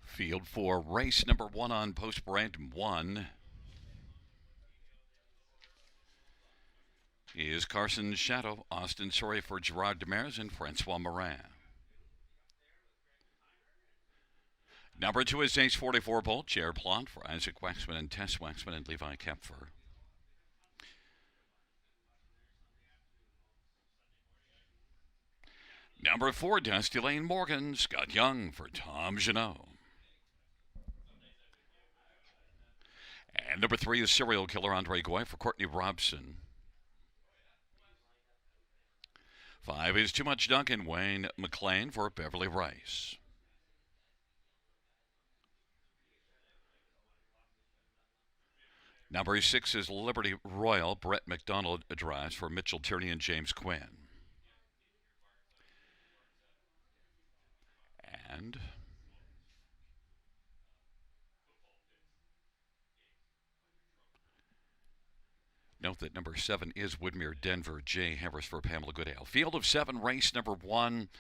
Field for race number 1 on post brand 1 is Carson Shadow, Austin Sorry for Gerard Demers and Francois Morin. Number 2 is Ace 44 Bolt, Jared Plot for Isaac Waxman and Tess Waxman and Levi Kempfer. Number 4, Dusty Lane Morgan, Scott Young for Tom Janot. And number 3 is Serial Killer Andre Goy for Courtney Robson. 5 is Too Much Duncan Wayne McLean for Beverly Rice. Number 6 is Liberty Royal. Brett McDonald drives for Mitchell Tierney and James Quinn. And note that number 7 is Woodmere Denver. Jay Harris for Pamela Goodale. Field of 7, race number 1.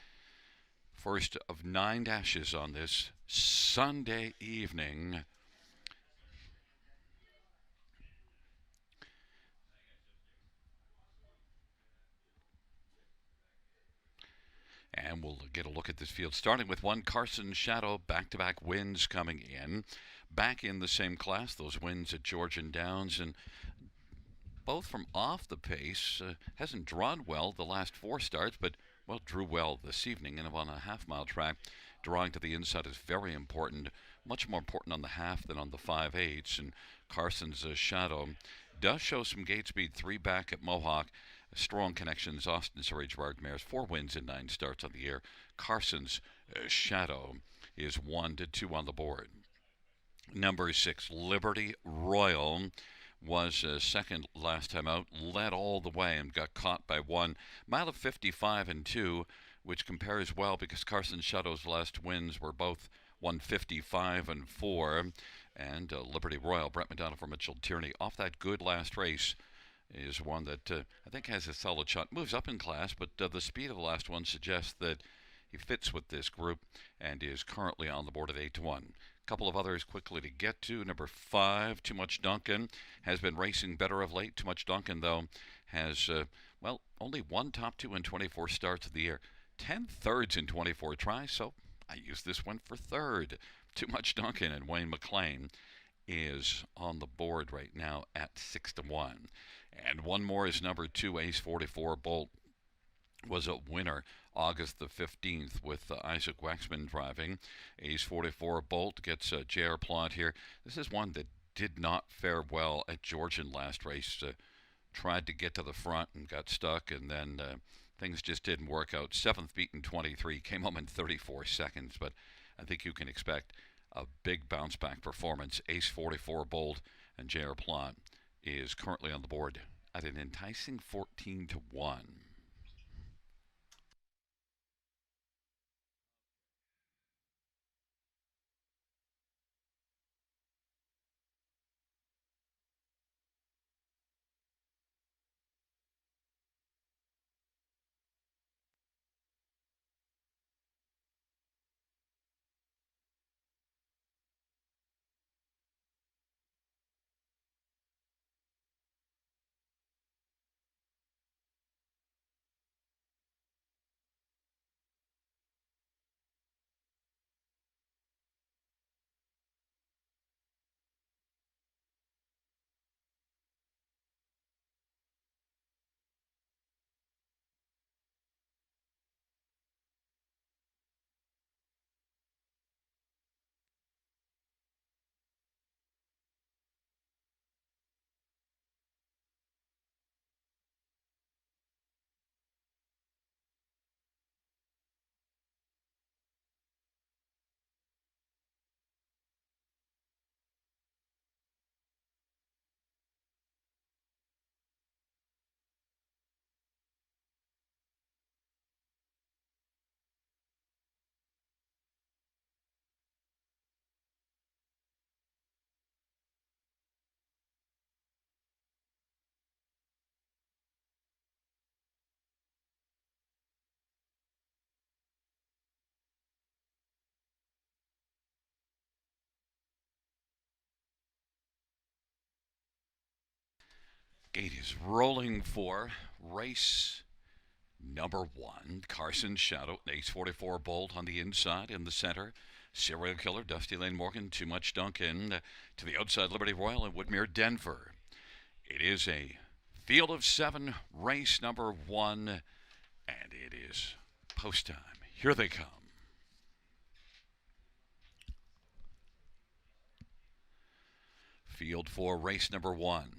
First of 9 dashes on this Sunday evening. And we'll get a look at this field, starting with 1, Carson Shadow, back-to-back wins coming in. Back in the same class, those wins at Georgian Downs, and both from off the pace. Hasn't drawn well the last 4 starts, but, well, drew well this evening. And on a half-mile track, drawing to the inside is very important, much more important on the half than on the 5/8. And Carson's Shadow does show some gate speed, 3 back at Mohawk. Strong connections, Austin Surrey, Gerard Demers, 4 wins in 9 starts on the year. Carson's Shadow is 1-2 on the board. Number 6, Liberty Royal, was second last time out, led all the way and got caught by 1. Mile of 55-2, which compares well because Carson Shadow's last wins were both 155-4. And Liberty Royal, Brett McDonald for Mitchell Tierney, off that good last race, is one that I think has a solid shot. Moves up in class, but the speed of the last one suggests that he fits with this group and is currently on the board at 8-1. A couple of others quickly to get to. Number 5, Too Much Duncan, has been racing better of late. Too Much Duncan, though, has, only 1 top 2 in 24 starts of the year. 10 thirds in 24 tries, so I use this one for third. Too Much Duncan and Wayne McLean is on the board right now at 6-1. And one more is number 2, Ace 44 Bolt, was a winner August the 15th with Isaac Waxman driving. Ace 44 Bolt gets J.R. Plot here. This is one that did not fare well at Georgian last race. Tried to get to the front and got stuck, and then things just didn't work out. 7th beat in 23, came home in 34 seconds, but I think you can expect a big bounce back performance. Ace 44 Bolt and J.R. Plot is currently on the board at an enticing 14-1. Gate is rolling for race number 1. Carson Shadow, Ace 44 Bolt on the inside. In the center, Serial Killer, Dusty Lane Morgan, Too Much Duncan. To the outside, Liberty Royal and Woodmere Denver. It is a field of 7, race number 1, and it is post time. Here they come. Field 4, race number 1.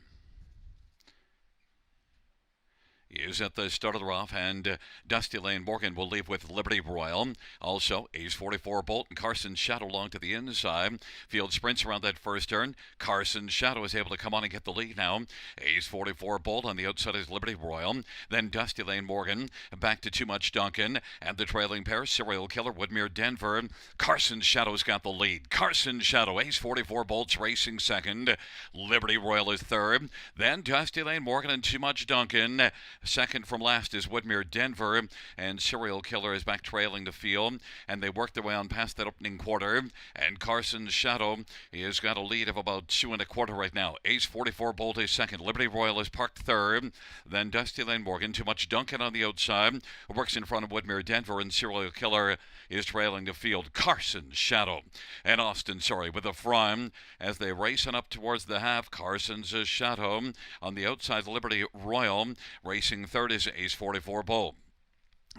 Is at the start of the rough, and Dusty Lane Morgan will leave with Liberty Royal. Also, Ace 44 Bolt and Carson Shadow along to the inside. Field sprints around that first turn. Carson Shadow is able to come on and get the lead now. Ace 44 Bolt on the outside is Liberty Royal. Then Dusty Lane Morgan back to Too Much Duncan. And the trailing pair, Serial Killer, Woodmere Denver. Carson Shadow's got the lead. Carson Shadow, Ace 44 Bolt's racing second. Liberty Royal is third. Then Dusty Lane Morgan and Too Much Duncan. Second from last is Woodmere Denver, and Serial Killer is back trailing the field, and they work their way on past that opening quarter, and Carson Shadow has got a lead of about 2 1/4 right now. Ace 44 Bolt is second. Liberty Royal is parked third. Then Dusty Lane Morgan, Too Much Duncan on the outside, works in front of Woodmere Denver, and Serial Killer is trailing the field. Carson Shadow and Austin Sorry with a front as they race on up towards the half. Carson's Shadow on the outside. Liberty Royal racing third is Ace 44 Bolt.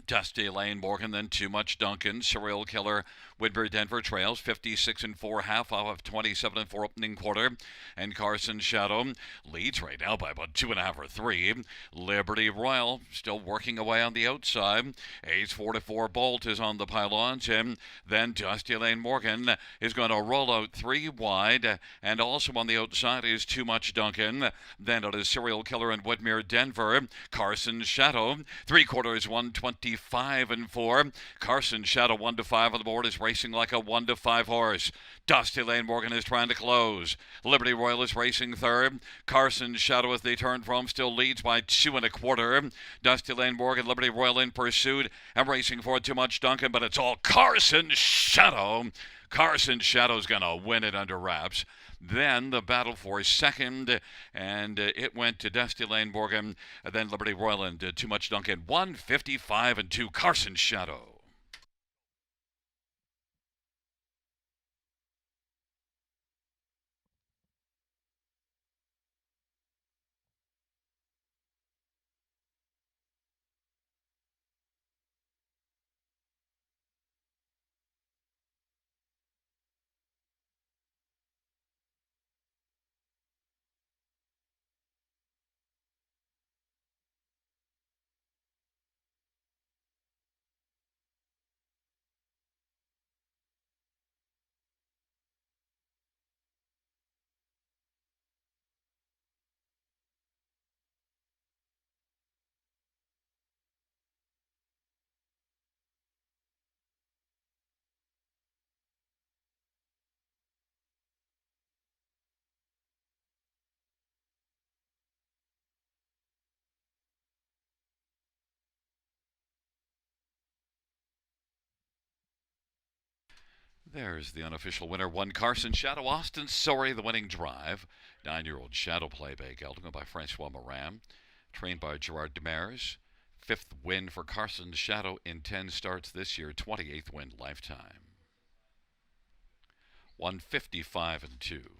Dusty Lane Morgan, then Too Much Duncan. Serial Killer, Woodbury Denver trails 56 4.5 off of 27 4 opening quarter, and Carson Shadow leads right now by about 2.5 or 3. Liberty Royal still working away on the outside. Ace 44 Bolt is on the pylons, and then Dusty Lane Morgan is going to roll out 3 wide, and also on the outside is Too Much Duncan. Then it is Serial Killer and Woodmere Denver. Carson Shadow 3/4 125 4. Carson Shadow 1 to 5 on the board is racing like a 1 to 5 horse. Dusty Lane Morgan is trying to close. Liberty Royal is racing third. Carson Shadow, as they turn from, still leads by 2 1/4. Dusty Lane Morgan, Liberty Royal in pursuit and racing for Too Much Duncan, but it's all Carson Shadow. Carson Shadow's going to win it under wraps. Then the battle for second, and it went to Dusty Lane Morgan, then Liberty Royal and Too Much Duncan. 155 2, Carson Shadow. There's the unofficial winner. 1, Carson Shadow. Austin Sorry, the winning drive. 9-year-old Shadow Playback, gelding by Francois Morin, trained by Gerard Demers. 5th win for Carson Shadow in 10 starts this year. 28th win lifetime. 155 2.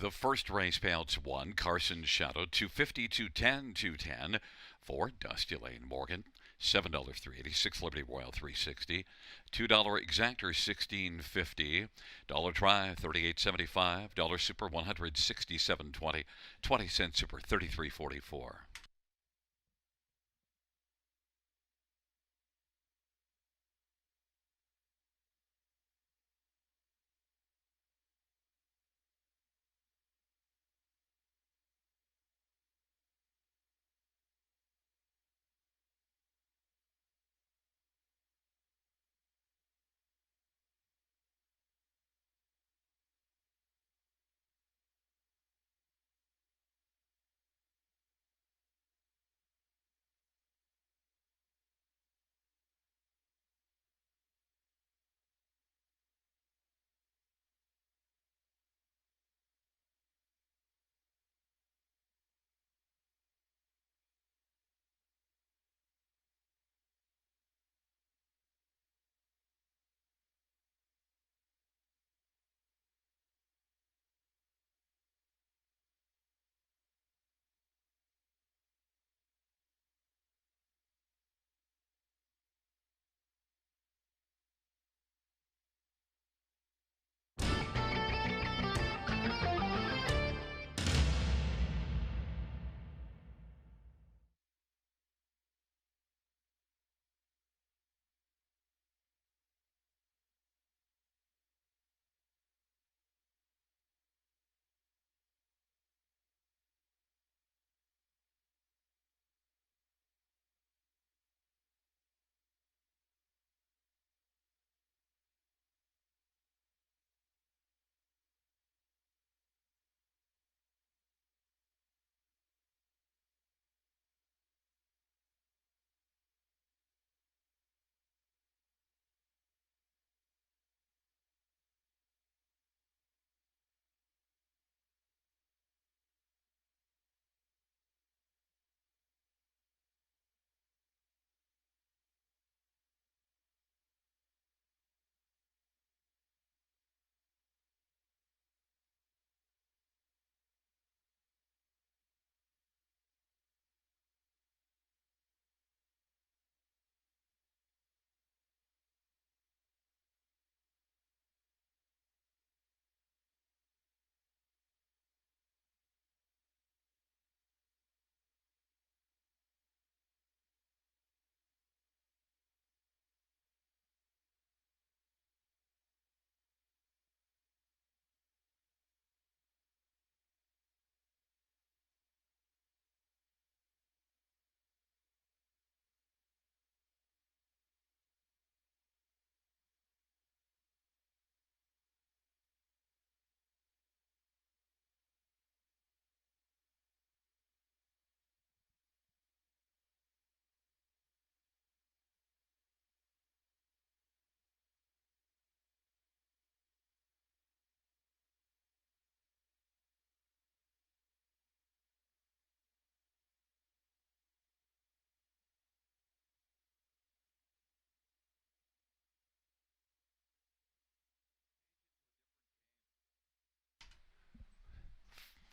The first race payouts 1, Carson Shadow, 250, 210, 210. 4, Dusty Lane Morgan, $7, $3.86. Liberty Royal, $3.60. $2 exactor, $16.50. Dollar try, $38.75. Dollar super, $167.20. 20-cent super, $33.44.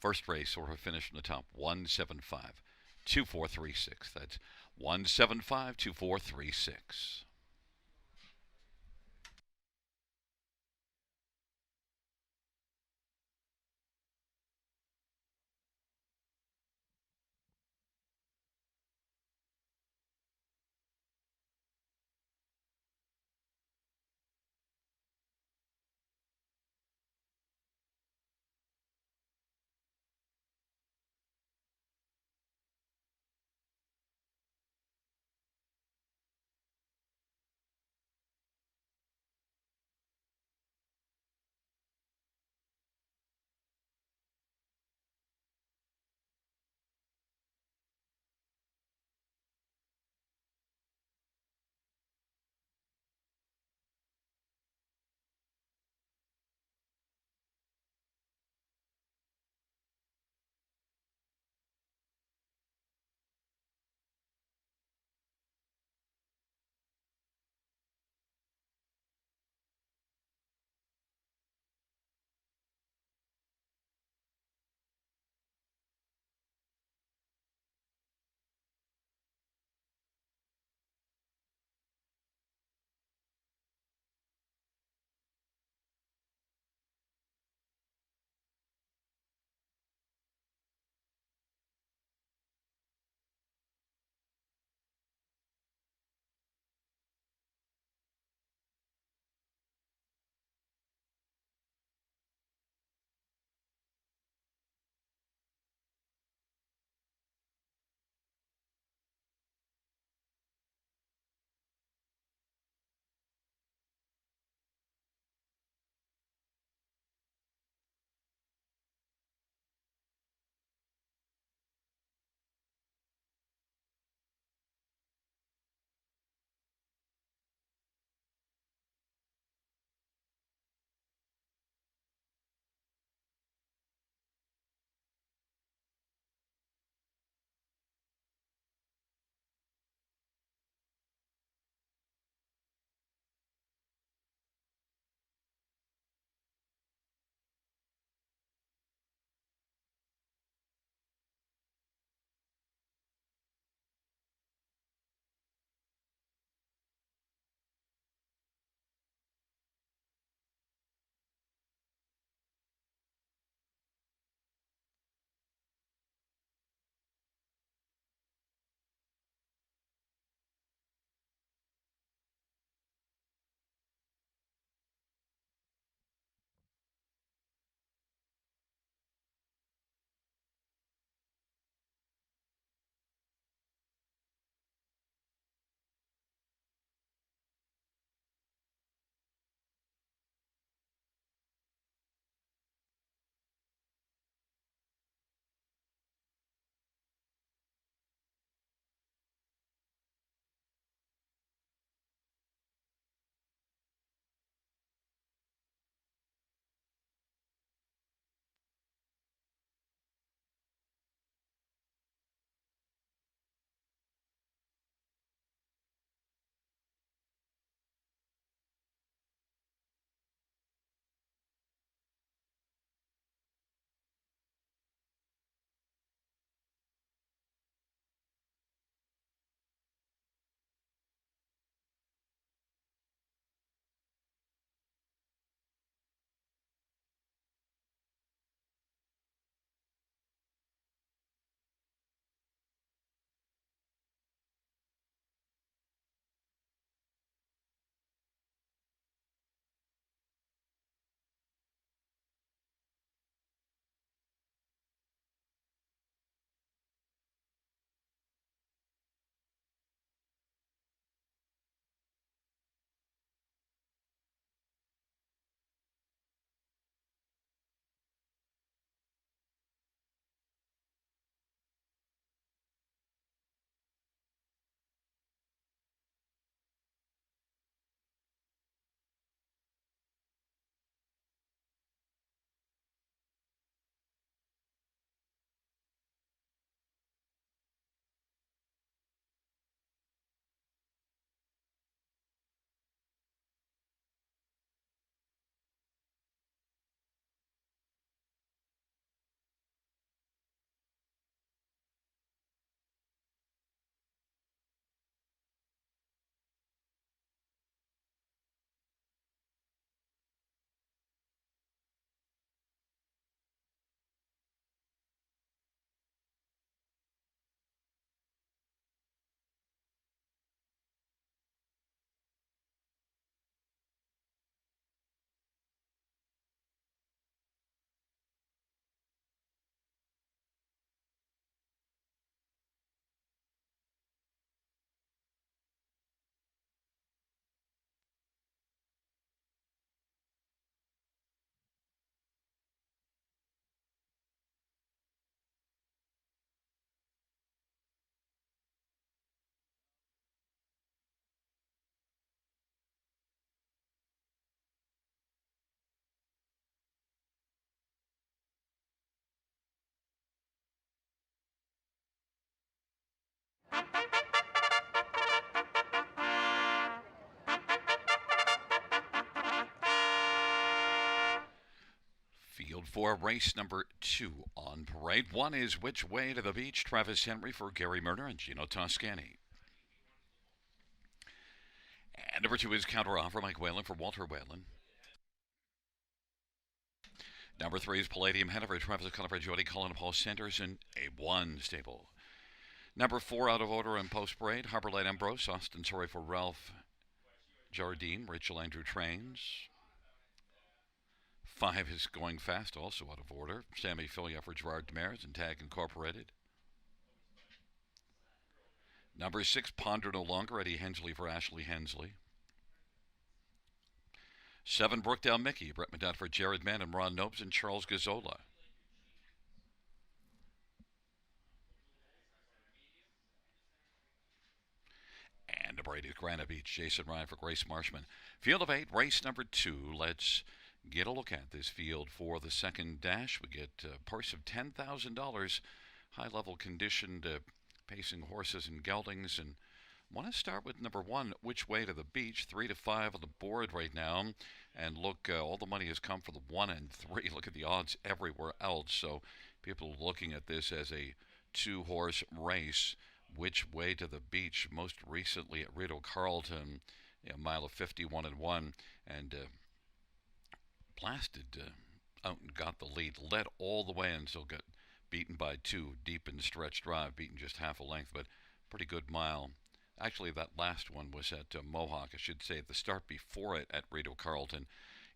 First race or her finish in the top 175 2436. That's 175 2436. Field 4, race number 2 on parade. 1 is Which Way to the Beach, Travis Henry for Gary Murner and Gino Toscani. And number 2 is Counter Offer, Mike Whalen for Walter Whalen. Number 3 is Palladium Hennifer, Travis Cullen Jody Cullen, Paul Sanderson, A1 stable. Number 4 out of order in post parade, Harbor Light Ambrose, Austin Sorry for Ralph Jardine, Rachel Andrew Trains. 5 is Going Fast, also out of order, Sammy Filia for Gerard Demers and Tag Incorporated. Number 6, Ponder No Longer, Eddie Hensley for Ashley Hensley. 7, Brookdale Mickey, Brett Medad for Jared Mann and Ron Nobes and Charles Gazzola. And number 8 is Granite Beach, Jason Ryan for Grace Marshman. Field of 8, race number 2. Let's get a look at this field for the second dash. We get a purse of $10,000, high-level conditioned pacing horses and geldings. And want to start with number 1, Which Way to the Beach, 3 to 5 on the board right now. And look, all the money has come for the 1 and 3. Look at the odds everywhere else. So people are looking at this as a 2-horse race. Which Way to the Beach, most recently at Rideau Carlton, a mile of 51 and 1, and blasted out and got the lead, led all the way until got beaten by 2 deep in stretch drive, beaten just half a length, but pretty good mile. Actually, that last one was at Mohawk, I should say, the start before it at Rideau Carlton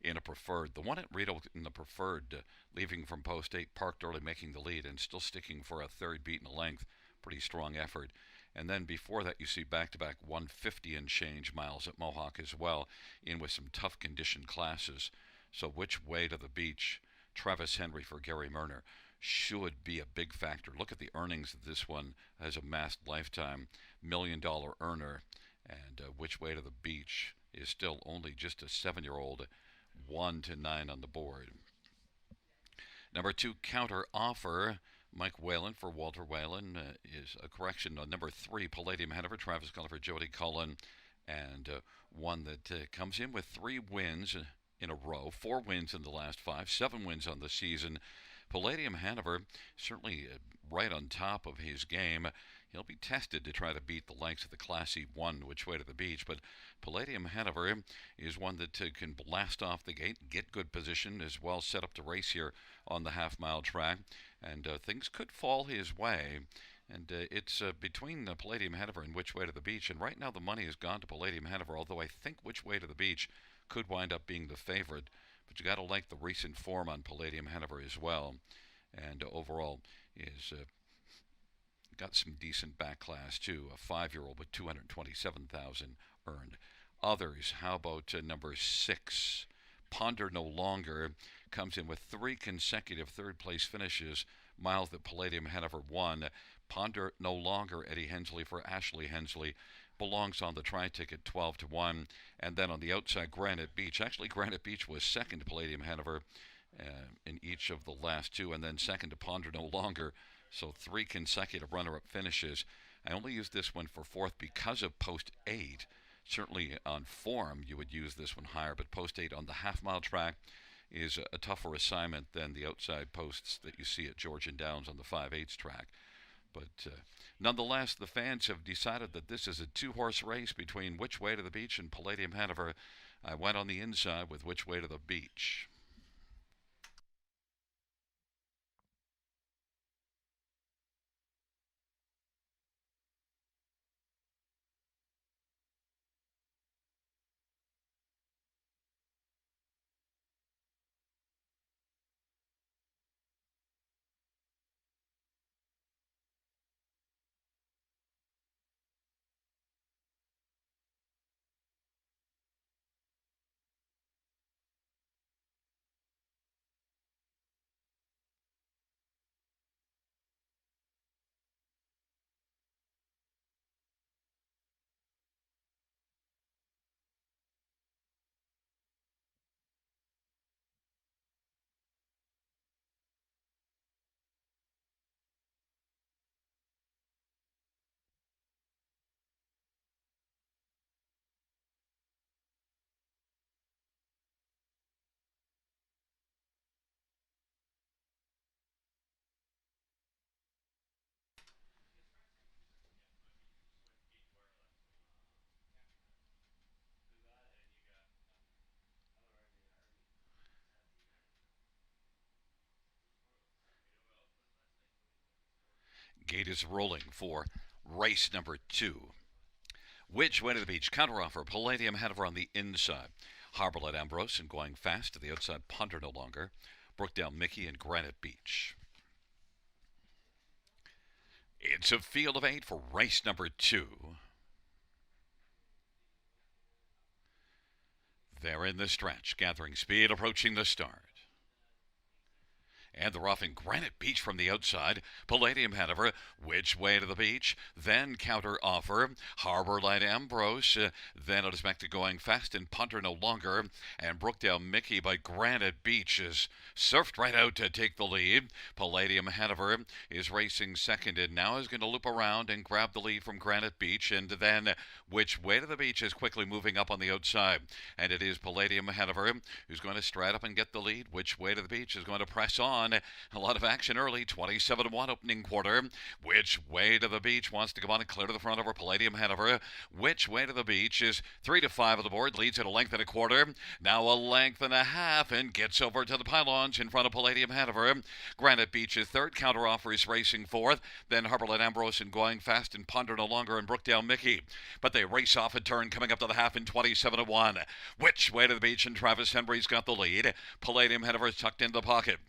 in a preferred. The one at Rideau in the preferred, leaving from post 8, parked early, making the lead, and still sticking for a third, beaten a length. Pretty strong effort. And then before that, you see back-to-back 150 and change miles at Mohawk as well, in with some tough condition classes. So Which Way to the Beach, Travis Henry for Gary Murner, should be a big factor. Look at the earnings that this one has amassed lifetime, $1 million earner. And Which Way to the Beach is still only just a 7-year-old, 1 to 9 on the board. Number 2, Counter Offer, Mike Whalen for Walter Whalen is a correction on number 3, Palladium Hennifer, Travis Cullen for Jody Cullen, and one that comes in with 3 wins in a row, 4 wins in the last 5, 7 wins on the season. Palladium Hanover certainly right on top of his game. He'll be tested to try to beat the likes of the Classy 1, Which Way to the Beach, but Palladium Hanover is one that can blast off the gate, get good position, as well set up to race here on the half-mile track, and things could fall his way. And it's between Palladium Hanover and Which Way to the Beach, and right now the money has gone to Palladium Hanover, although I think Which Way to the Beach could wind up being the favorite. But you got to like the recent form on Palladium Hanover as well, and overall is got some decent back class too. A 5-year-old with 227,000 earned. Others, how about number 6, Ponder No Longer, comes in with 3 consecutive third-place finishes, miles that Palladium Hanover won. Ponder No Longer, Eddie Hensley for Ashley Hensley, belongs on the tri-ticket 12 to 1. And then on the outside, Granite Beach. Actually, Granite Beach was second to Palladium Hanover in each of the last 2, and then second to Ponder No Longer. So 3 consecutive runner-up finishes. I only use this one for 4th because of post 8. Certainly on form, you would use this one higher, but post 8 on the half-mile track is a tougher assignment than the outside posts that you see at Georgian Downs on the 5/8 track. But nonetheless, the fans have decided that this is a 2-horse race between Which Way to the Beach and Palladium Hanover. I went on the inside with Which Way to the Beach. Gate is rolling for race number 2. Which way to the beach? Counteroffer. Palladium Hanover on the inside. Harborlet Ambrose and going fast to the outside. Punter no longer. Brookdale Mickey and Granite Beach. It's a field of 8 for race number 2. They're in the stretch, gathering speed, approaching the start. And the roughing Granite Beach from the outside. Palladium Hanover, which way to the beach? Then counter offer. Harbor Light Ambrose. Then it is back to going fast and Punter no longer. And Brookdale Mickey by Granite Beach is surfed right out to take the lead. Palladium Hanover is racing second and now is going to loop around and grab the lead from Granite Beach. And then which way to the beach is quickly moving up on the outside. And it is Palladium Hanover who's going to stride up and get the lead. Which way to the beach is going to press on. A lot of action early, 27-1 opening quarter. Which way to the beach wants to come on and clear to the front over Palladium Hanover. Which way to the beach is 3-5 on the board, leads at a length and a quarter. Now a length and a half and gets over to the pylons in front of Palladium Hanover. Granite Beach is third, counter offer is racing fourth. Then Harborlet Ambrose and going fast and Ponder no longer and Brookdale Mickey. But they race off a turn coming up to the half in 27-1. Which way to the beach and Travis Henry's got the lead. Palladium Hanover is tucked into the pocket.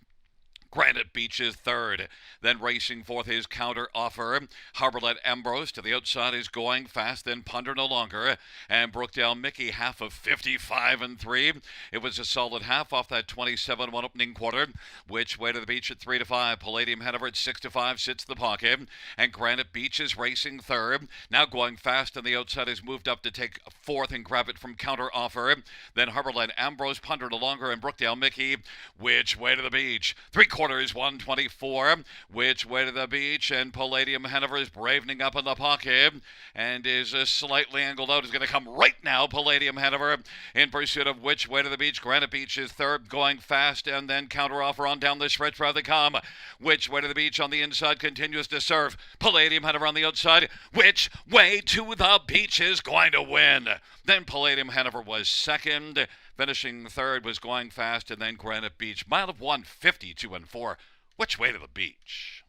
Granite Beach is third. Then racing fourth is counter offer. Harborlet Ambrose to the outside is going fast. Then Ponder no longer. And Brookdale Mickey half of 55-3. It was a solid half off that 27-1 opening quarter. Which way to the beach at 3-5. Palladium Hanover at 6-5 sits the pocket. And Granite Beach is racing third. Now going fast and the outside is moved up to take fourth and grab it from counter offer. Then Harborlet Ambrose, Ponder no longer, and Brookdale Mickey. Which way to the beach? 3/4 124. Which way to the beach? And Palladium Hanover is bravening up in the pocket and is slightly angled out. Is going to come right now. Palladium Hanover in pursuit of which way to the beach. Granite Beach is third, going fast, and then counter offer on down the stretch where they come. Which way to the beach on the inside continues to serve. Palladium Hanover on the outside. Which way to the beach is going to win? Then Palladium Hanover was second. Finishing third was going fast, and then Granite Beach. Mile of 152-4. Which way to the beach?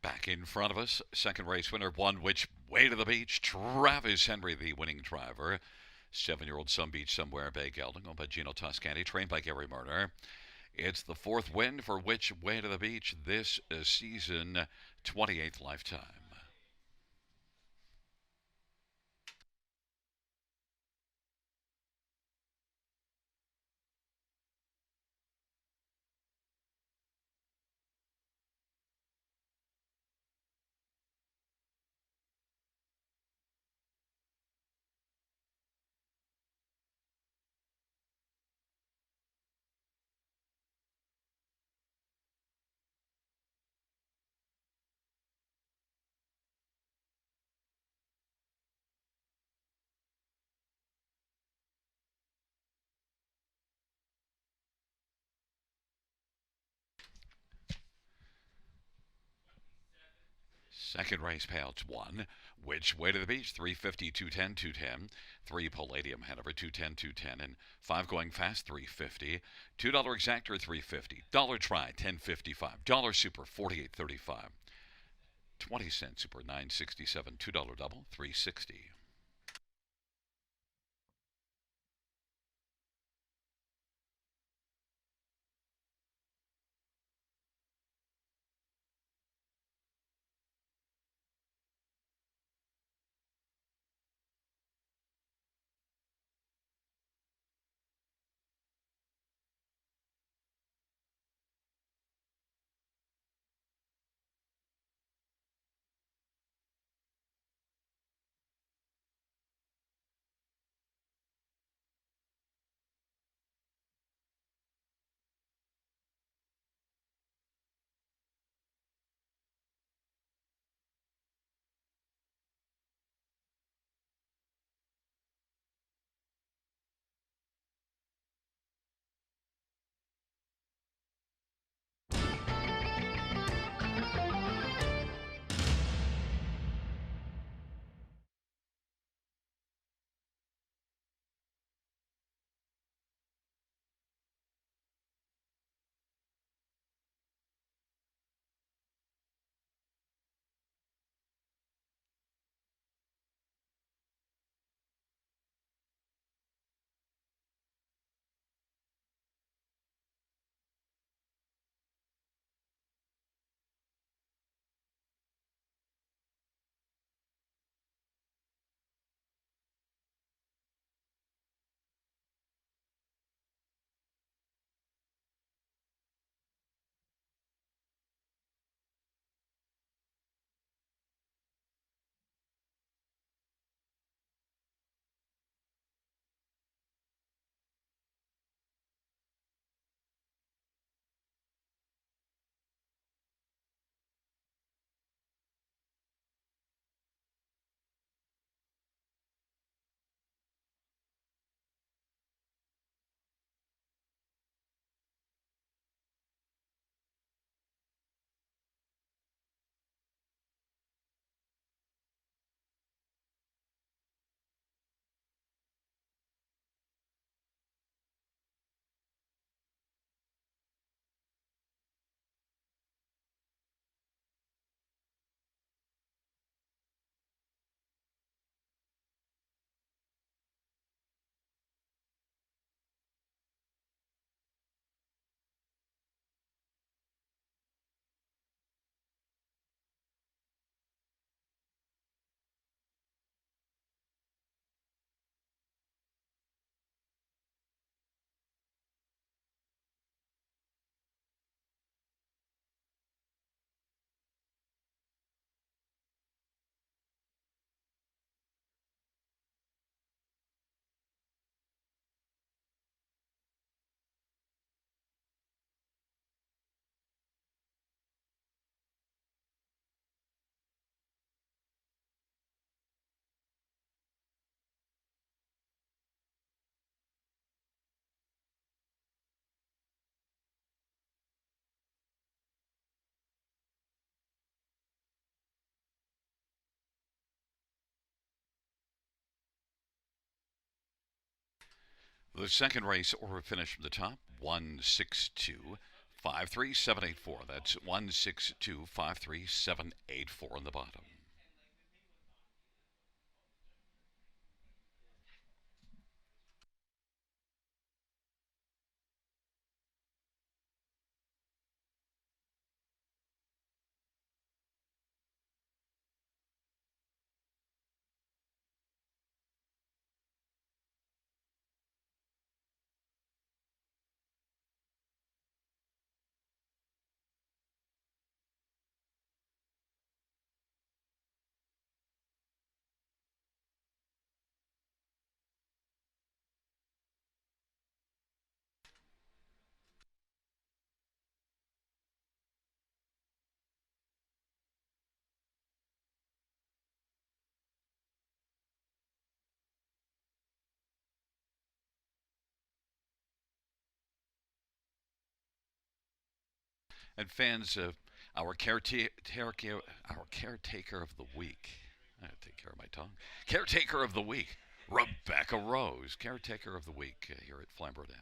Back in front of us, second race winner, won which way to the beach? Travis Henry, the winning driver. 7-year-old Some Beach Somewhere, Bay Gelding, owned by Gino Toscani, trained by Gary Murner. It's the fourth win for which way to the beach this season, 28th lifetime. Second race payouts 1. Which way to the beach? 350, 210, 210. 3 Palladium Hanover, 210, 210. And 5 going fast, 350. $2 exactor, 350. Dollar try, 10.55. Dollar super, 48.35. 20-cent super, 9.67. $2 double, 360. The second race order finish from the top 162-53784. That's 162-53784 on the bottom. And fans, our caretaker of the week. I have to take care of my tongue. Caretaker of the week, Rebecca Rose. Caretaker of the week here at Flamboro Downs.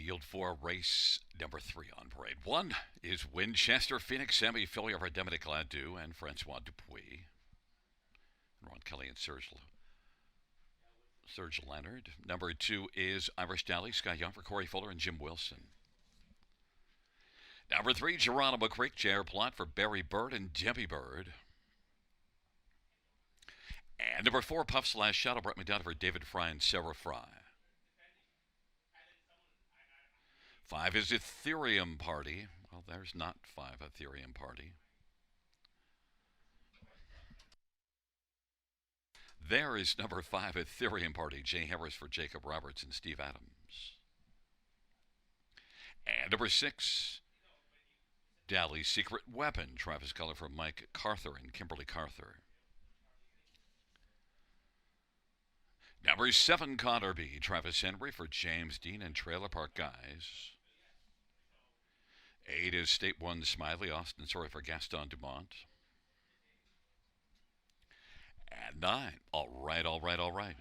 Field 4, race number 3 on parade. 1 is Winchester Phoenix, Sammy Fillier for Dominic Ladeau and Francois Dupuis. Ron Kelly and Serge Leonard. Number 2 is Irish Dally, Scott Young for Corey Fuller and Jim Wilson. Number 3, Geronimo Creek, J.R. Plot for Barry Bird and Debbie Bird. And number 4, Puff Slash Shadow, Brett McDonough for David Fry and Sarah Fry. 5 is Ethereum Party. Well, there's not 5 Ethereum Party. There is number 5 Ethereum Party, Jay Harris for Jacob Roberts and Steve Adams. And number 6, Dally's Secret Weapon, Travis Culler for Mike Carther and Kimberly Carther. Number 7, Connor B, Travis Henry for James Dean and Trailer Park Guys. 8 is State 1 Smiley, Austin Sorry for Gaston Dumont. And 9, all right.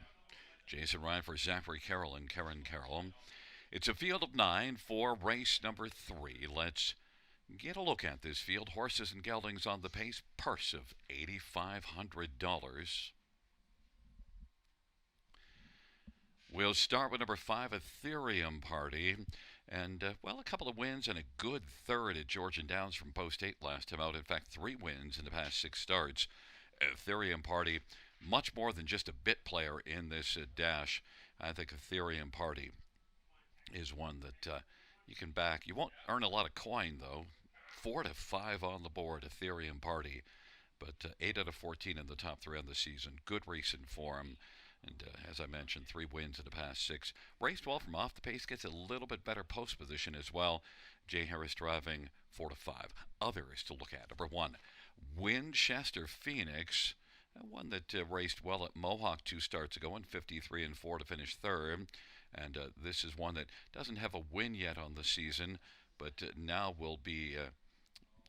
Jason Ryan for Zachary Carroll and Karen Carroll. It's a field of 9 for race number 3. Let's get a look at this field. Horses and geldings on the pace. Purse of $8,500. We'll start with number 5, Ethereum Party. And, a couple of wins and a good third at Georgian Downs from Post 8 last time out. In fact, 3 wins in the past 6 starts. Ethereum Party, much more than just a bit player in this dash. I think Ethereum Party is one that you can back. You won't earn a lot of coin, though. 4 to 5 on the board, Ethereum Party. But 8 out of 14 in the top 3 on the season. Good recent form. And as I mentioned, 3 wins in the past 6. Raced well from off the pace, gets a little bit better post position as well. Jay Harris driving 4 to 5. Others to look at. Number 1, Winchester Phoenix. One that raced well at Mohawk 2 starts ago in 53 and 4 to finish 3rd. And this is one that doesn't have a win yet on the season, but now will be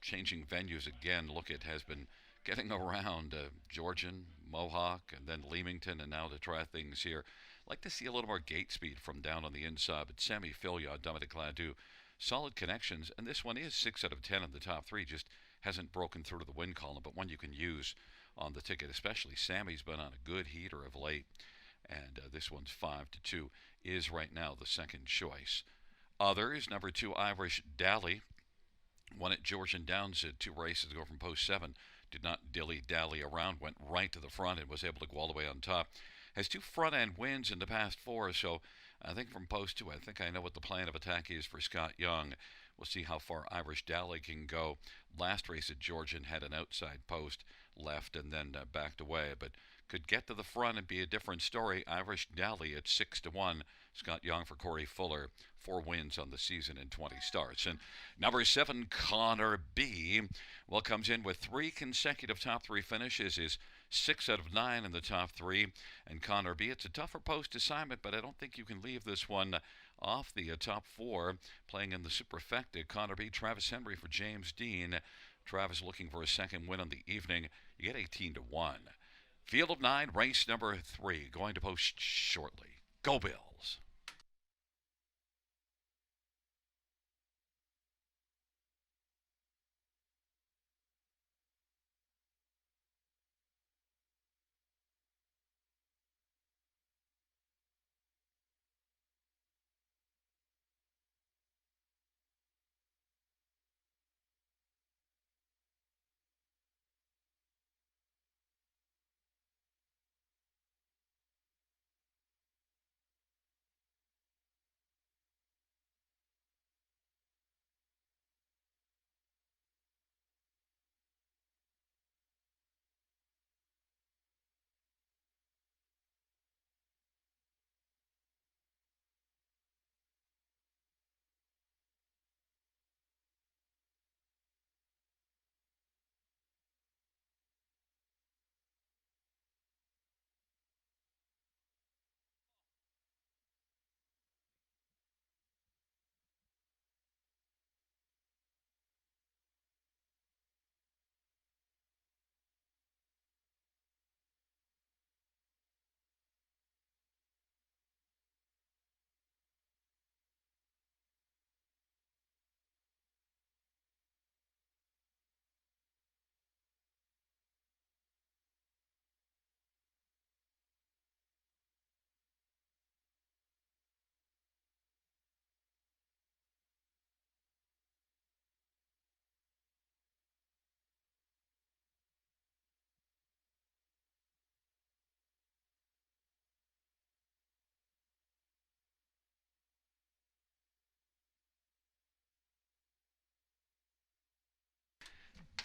changing venues again. Look, it has been getting around Georgian, Mohawk, and then Leamington, and now to try things here. I'd like to see a little more gate speed from down on the inside, but Sammy Fillier, Dominic Ladeau, solid connections, and this one is 6 out of 10 in the top 3, just hasn't broken through to the win column, but one you can use on the ticket, especially Sammy's been on a good heater of late, and this one's 5 to 2 is right now the second choice. Others, number 2, Irish Dally, won at Georgian Downs at 2 races ago from post 7. Did not dilly-dally around, went right to the front and was able to go all the way on top. Has 2 front-end wins in the past 4, so I think from post 2, I think I know what the plan of attack is for Scott Young. We'll see how far Irish Dally can go. Last race at Georgian had an outside post left and then backed away, but could get to the front and be a different story. Irish Dally at 6 to 1. Scott Young for Corey Fuller. 4 wins on the season in 20 starts. And number 7, Connor B. Comes in with 3 consecutive top 3 finishes. Is 6 out of 9 in the top 3. And Connor B, it's a tougher post assignment, but I don't think you can leave this one off the top 4. Playing in the Superfecta, Connor B, Travis Henry for James Dean. Travis looking for a second win on the evening. You get 18 to 1. Field of 9, race number 3. Going to post shortly. Go Bills.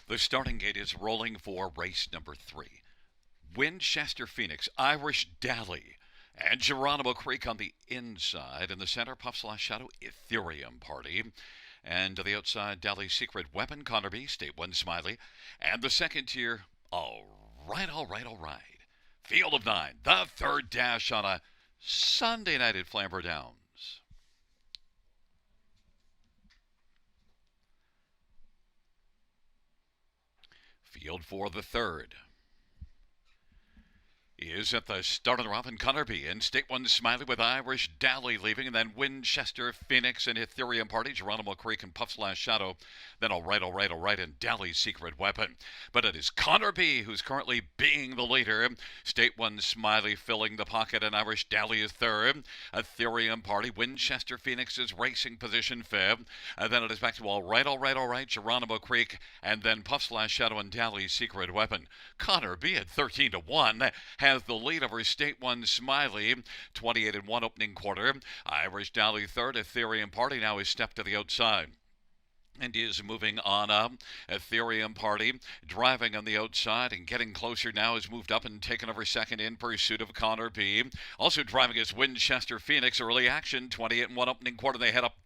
The starting gate is rolling for race number 3. Winchester Phoenix, Irish Dally, and Geronimo Creek on the inside. In the center, Puff/Shadow, Ethereum Party. And to the outside, Dally's Secret Weapon, Connor B, State 1 Smiley. And the second tier, all right. Field of 9, the third dash on a Sunday night at Flamboro Downs. Field for the third is at the start of the round, Connor B and State 1 Smiley with Irish Dally leaving, and then Winchester, Phoenix, and Ethereum Party, Geronimo Creek and Puff/Shadow, then all right, and Dally's Secret Weapon. But it is Connor B who's currently being the leader. State 1 Smiley filling the pocket, and Irish Dally is third. Ethereum Party, Winchester, Phoenix is racing position fifth. And then it is back to all right, Geronimo Creek, and then Puff/Shadow and Dally's Secret Weapon. Connor B at 13-1 has the lead over State 1 Smiley, 28-1 opening quarter. Irish Dally third. Ethereum Party now is stepped to the outside and is moving on up. Ethereum Party driving on the outside and getting closer now, has moved up and taken over second in pursuit of Connor B. Also driving is Winchester Phoenix. Early action, 28-1 opening quarter. They head up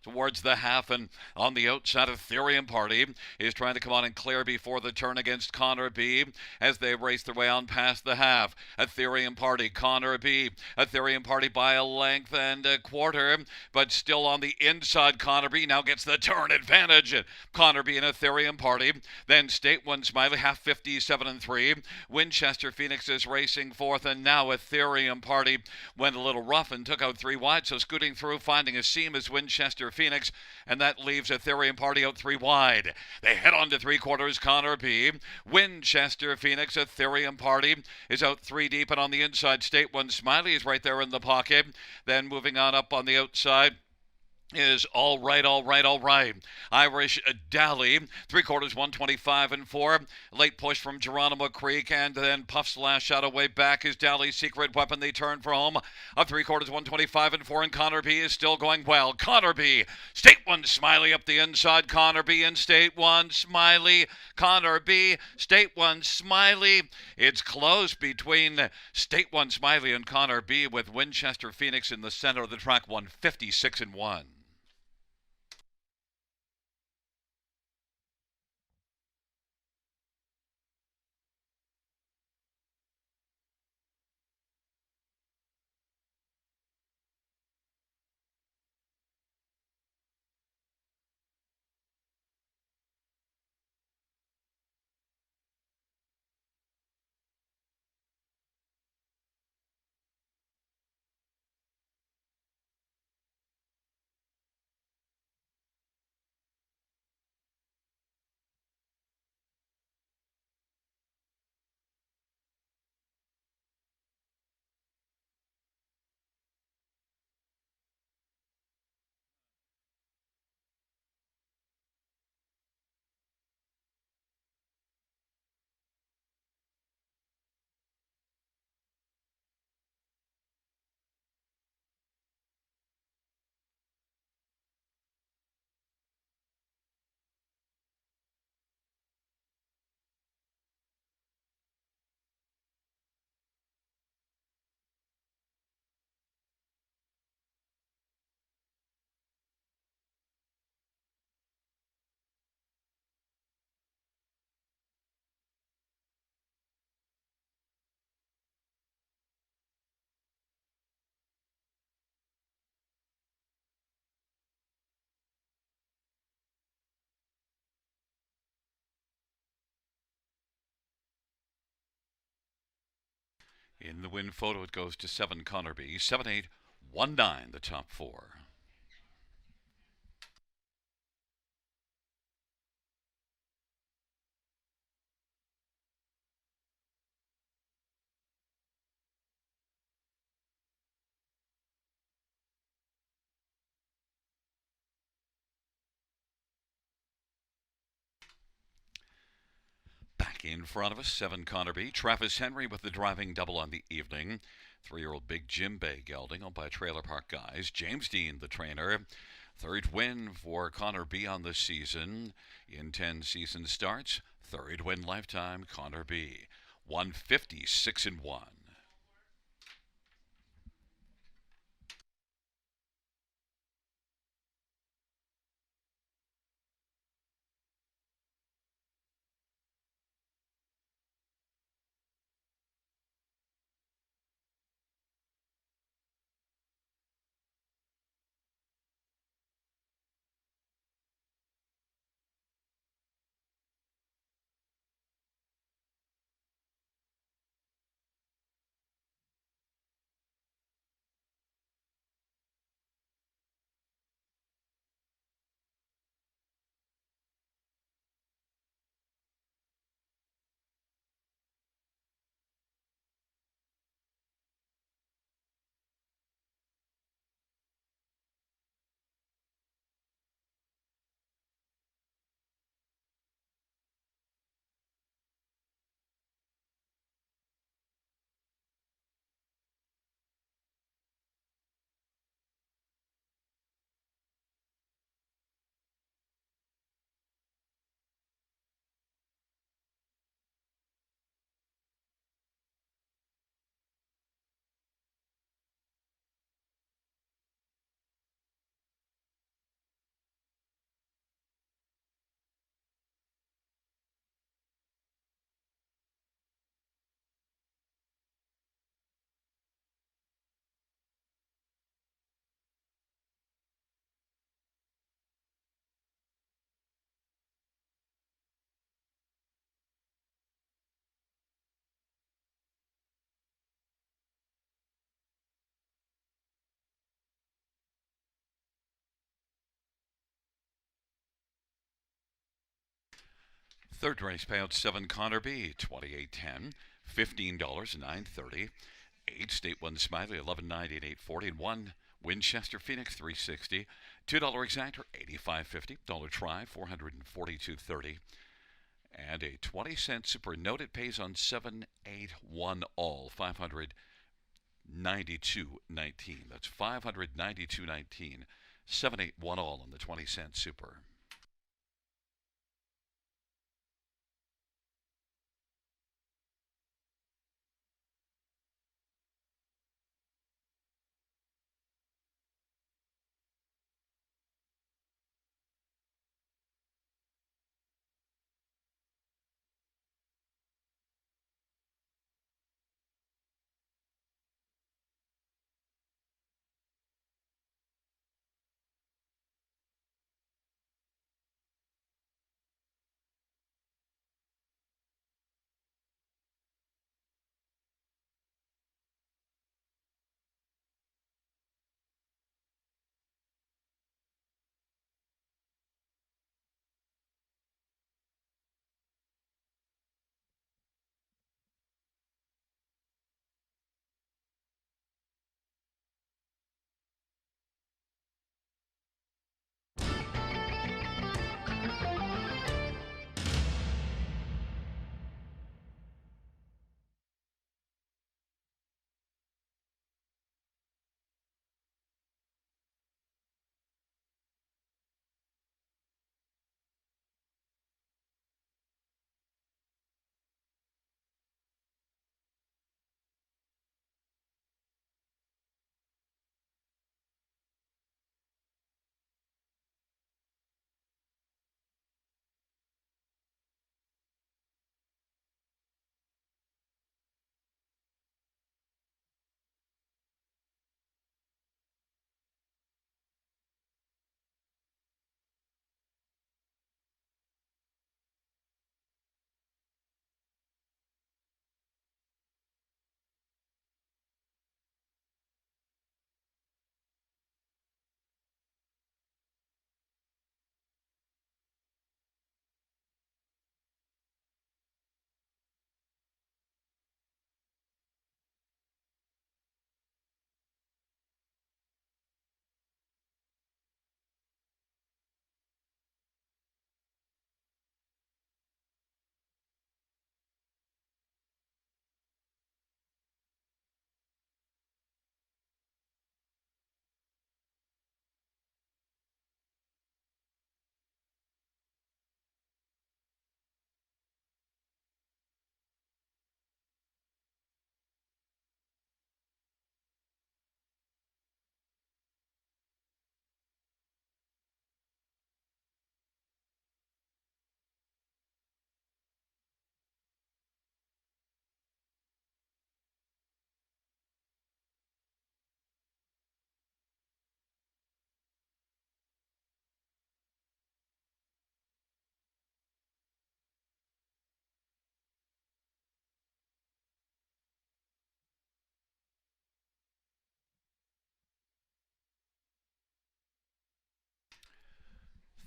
towards the half, and on the outside, Ethereum Party is trying to come on and clear before the turn against Connor B as they race their way on past the half. Ethereum Party, Connor B. Ethereum Party by a length and a quarter, but still on the inside. Connor B now gets the turn advantage. Connor B and Ethereum Party. Then State 1 Smiley, half 57-3. Winchester Phoenix is racing fourth, and now Ethereum Party went a little rough and took out 3 wide, so scooting through, finding a seam is Winchester Phoenix, and that leaves Ethereum Party out 3 wide. They head on to 3/4. Connor B. Winchester Phoenix. Ethereum Party is out 3 deep, and on the inside, State 1 Smiley is right there in the pocket. Then moving on up on the outside is all right. Irish Dally, 3/4, 125-4. Late push from Geronimo Creek, and then Puff/Shadow way back is Dally's Secret Weapon. They turn for home. Up 3/4, 125-4, and Connor B is still going well. Connor B, State 1 Smiley up the inside. Connor B and State 1 Smiley. Connor B, State 1 Smiley. It's close between State 1 Smiley and Connor B, with Winchester Phoenix in the center of the track, 156-1. In the win photo, it goes to 7 Connor B, 7-8-1-9, the top 4. Back in front of us, 7 Connor B. Travis Henry with the driving double on the evening. 3-year-old Big Jim Bay gelding, owned by Trailer Park Guys. James Dean, the trainer. Third win for Connor B on the season. In 10 season starts, third win lifetime, Connor B. 156 and 1. Third race payout 7 Connor B. 28.10. $15 9.30. 8 State 1 Smiley 11.90 and 8.40. And 1 Winchester Phoenix 360. $2 exactor 85.50. Dollar try 442.30. And a 20-cent super note. It pays on 781 all 592.19. That's 592.19. 781 all on the 20-cent super.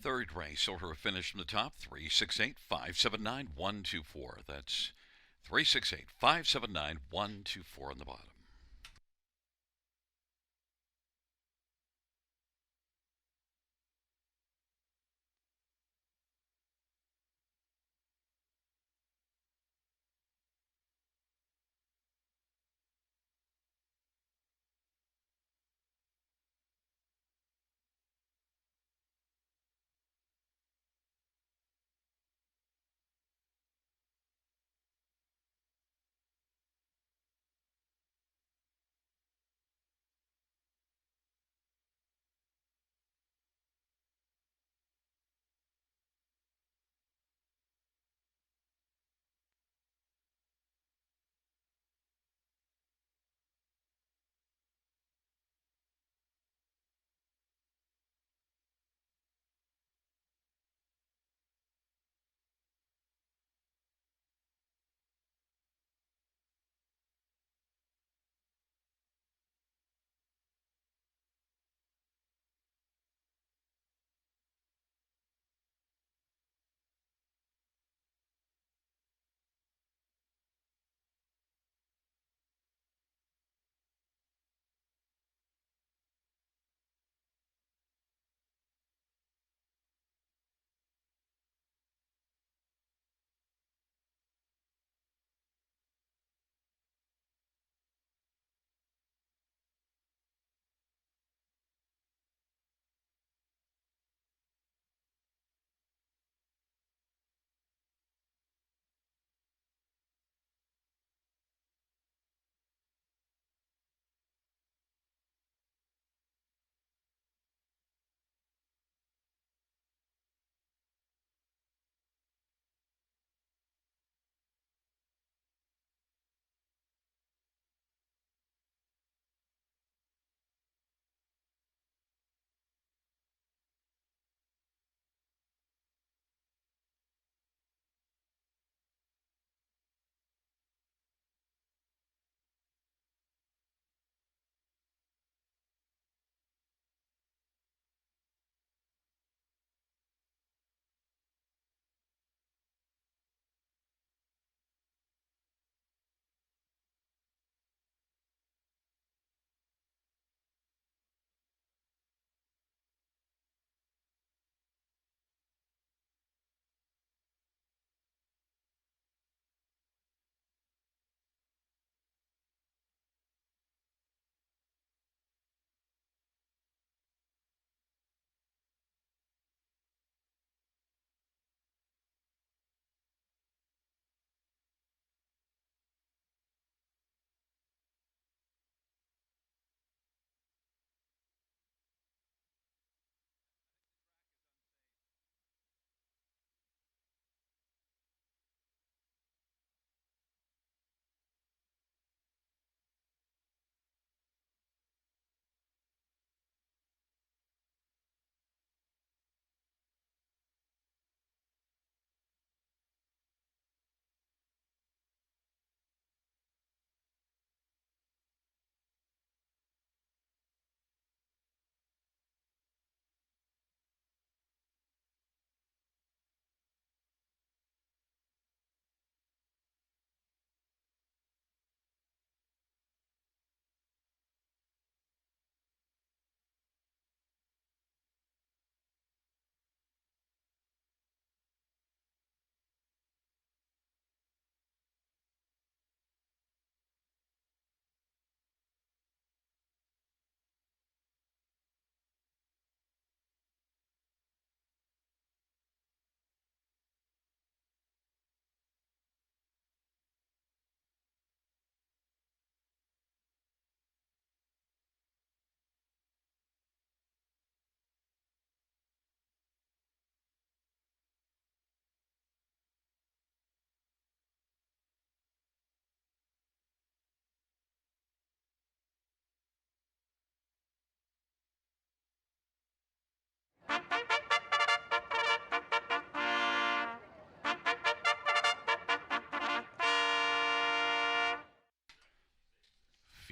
Third race, order of finish from the top, 368-579-124. That's 368-579-124 on the bottom.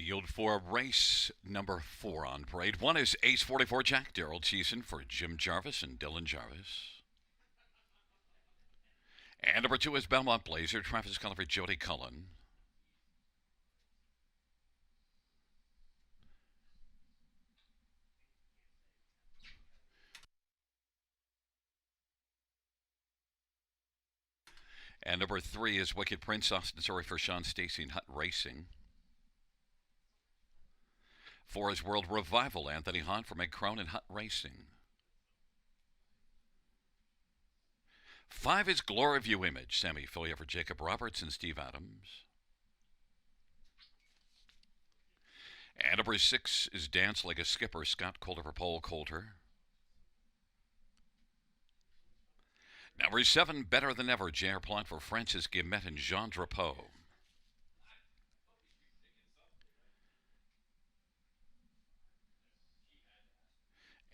Field for race number 4 on parade. One is Ace 44 Jack, Daryl Cheeson for Jim Jarvis and Dylan Jarvis. And number 2 is Belmont Blazer, Travis Cullen for Jody Cullen. And number 3 is Wicked Prince, Austin Story for Sean Stacy and Hut Racing. 4 is World Revival, Anthony Hahn for Meg Crone and Hut Racing. 5 is Glory View Image, Sammy Filia for Jacob Roberts and Steve Adams. And number 6 is Dance Like a Skipper, Scott Coulter for Paul Coulter. Number 7, Better Than Ever, J.R. Plant for Francis Guillemette and Jean Drapeau.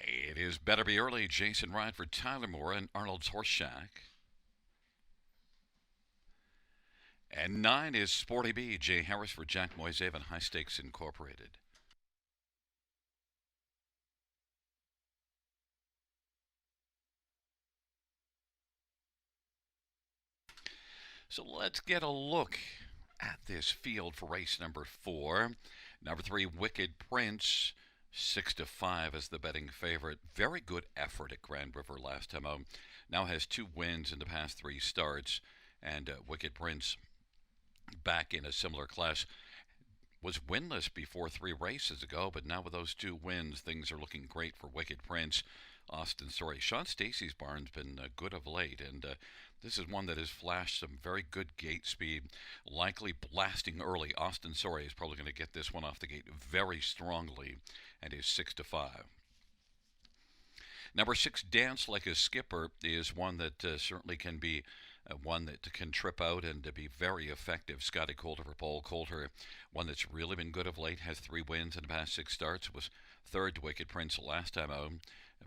It is Better Be Early, Jason Ryan for Tyler Moore and Arnold's Horse Shack. And 9 is Sporty B, Jay Harris for Jack Moisev and High Stakes Incorporated. So let's get a look at this field for race number 4. Number 3, Wicked Prince, 6-5 as the betting favorite. Very good effort at Grand River last time out. Now has 2 wins in the past 3 starts. And Wicked Prince back in a similar class. Was winless before 3 races ago, but now with those 2 wins, things are looking great for Wicked Prince. Austin Story. Sean Stacy's barn's been good of late, and this is one that has flashed some very good gate speed, likely blasting early. Austin Story is probably going to get this one off the gate very strongly, and is 6-5. Number 6, Dance Like a Skipper, is one that certainly can be one that can trip out and be very effective. Scotty Coulter for Paul Coulter, one that's really been good of late, has 3 wins in the past 6 starts, was third to Wicked Prince last time out,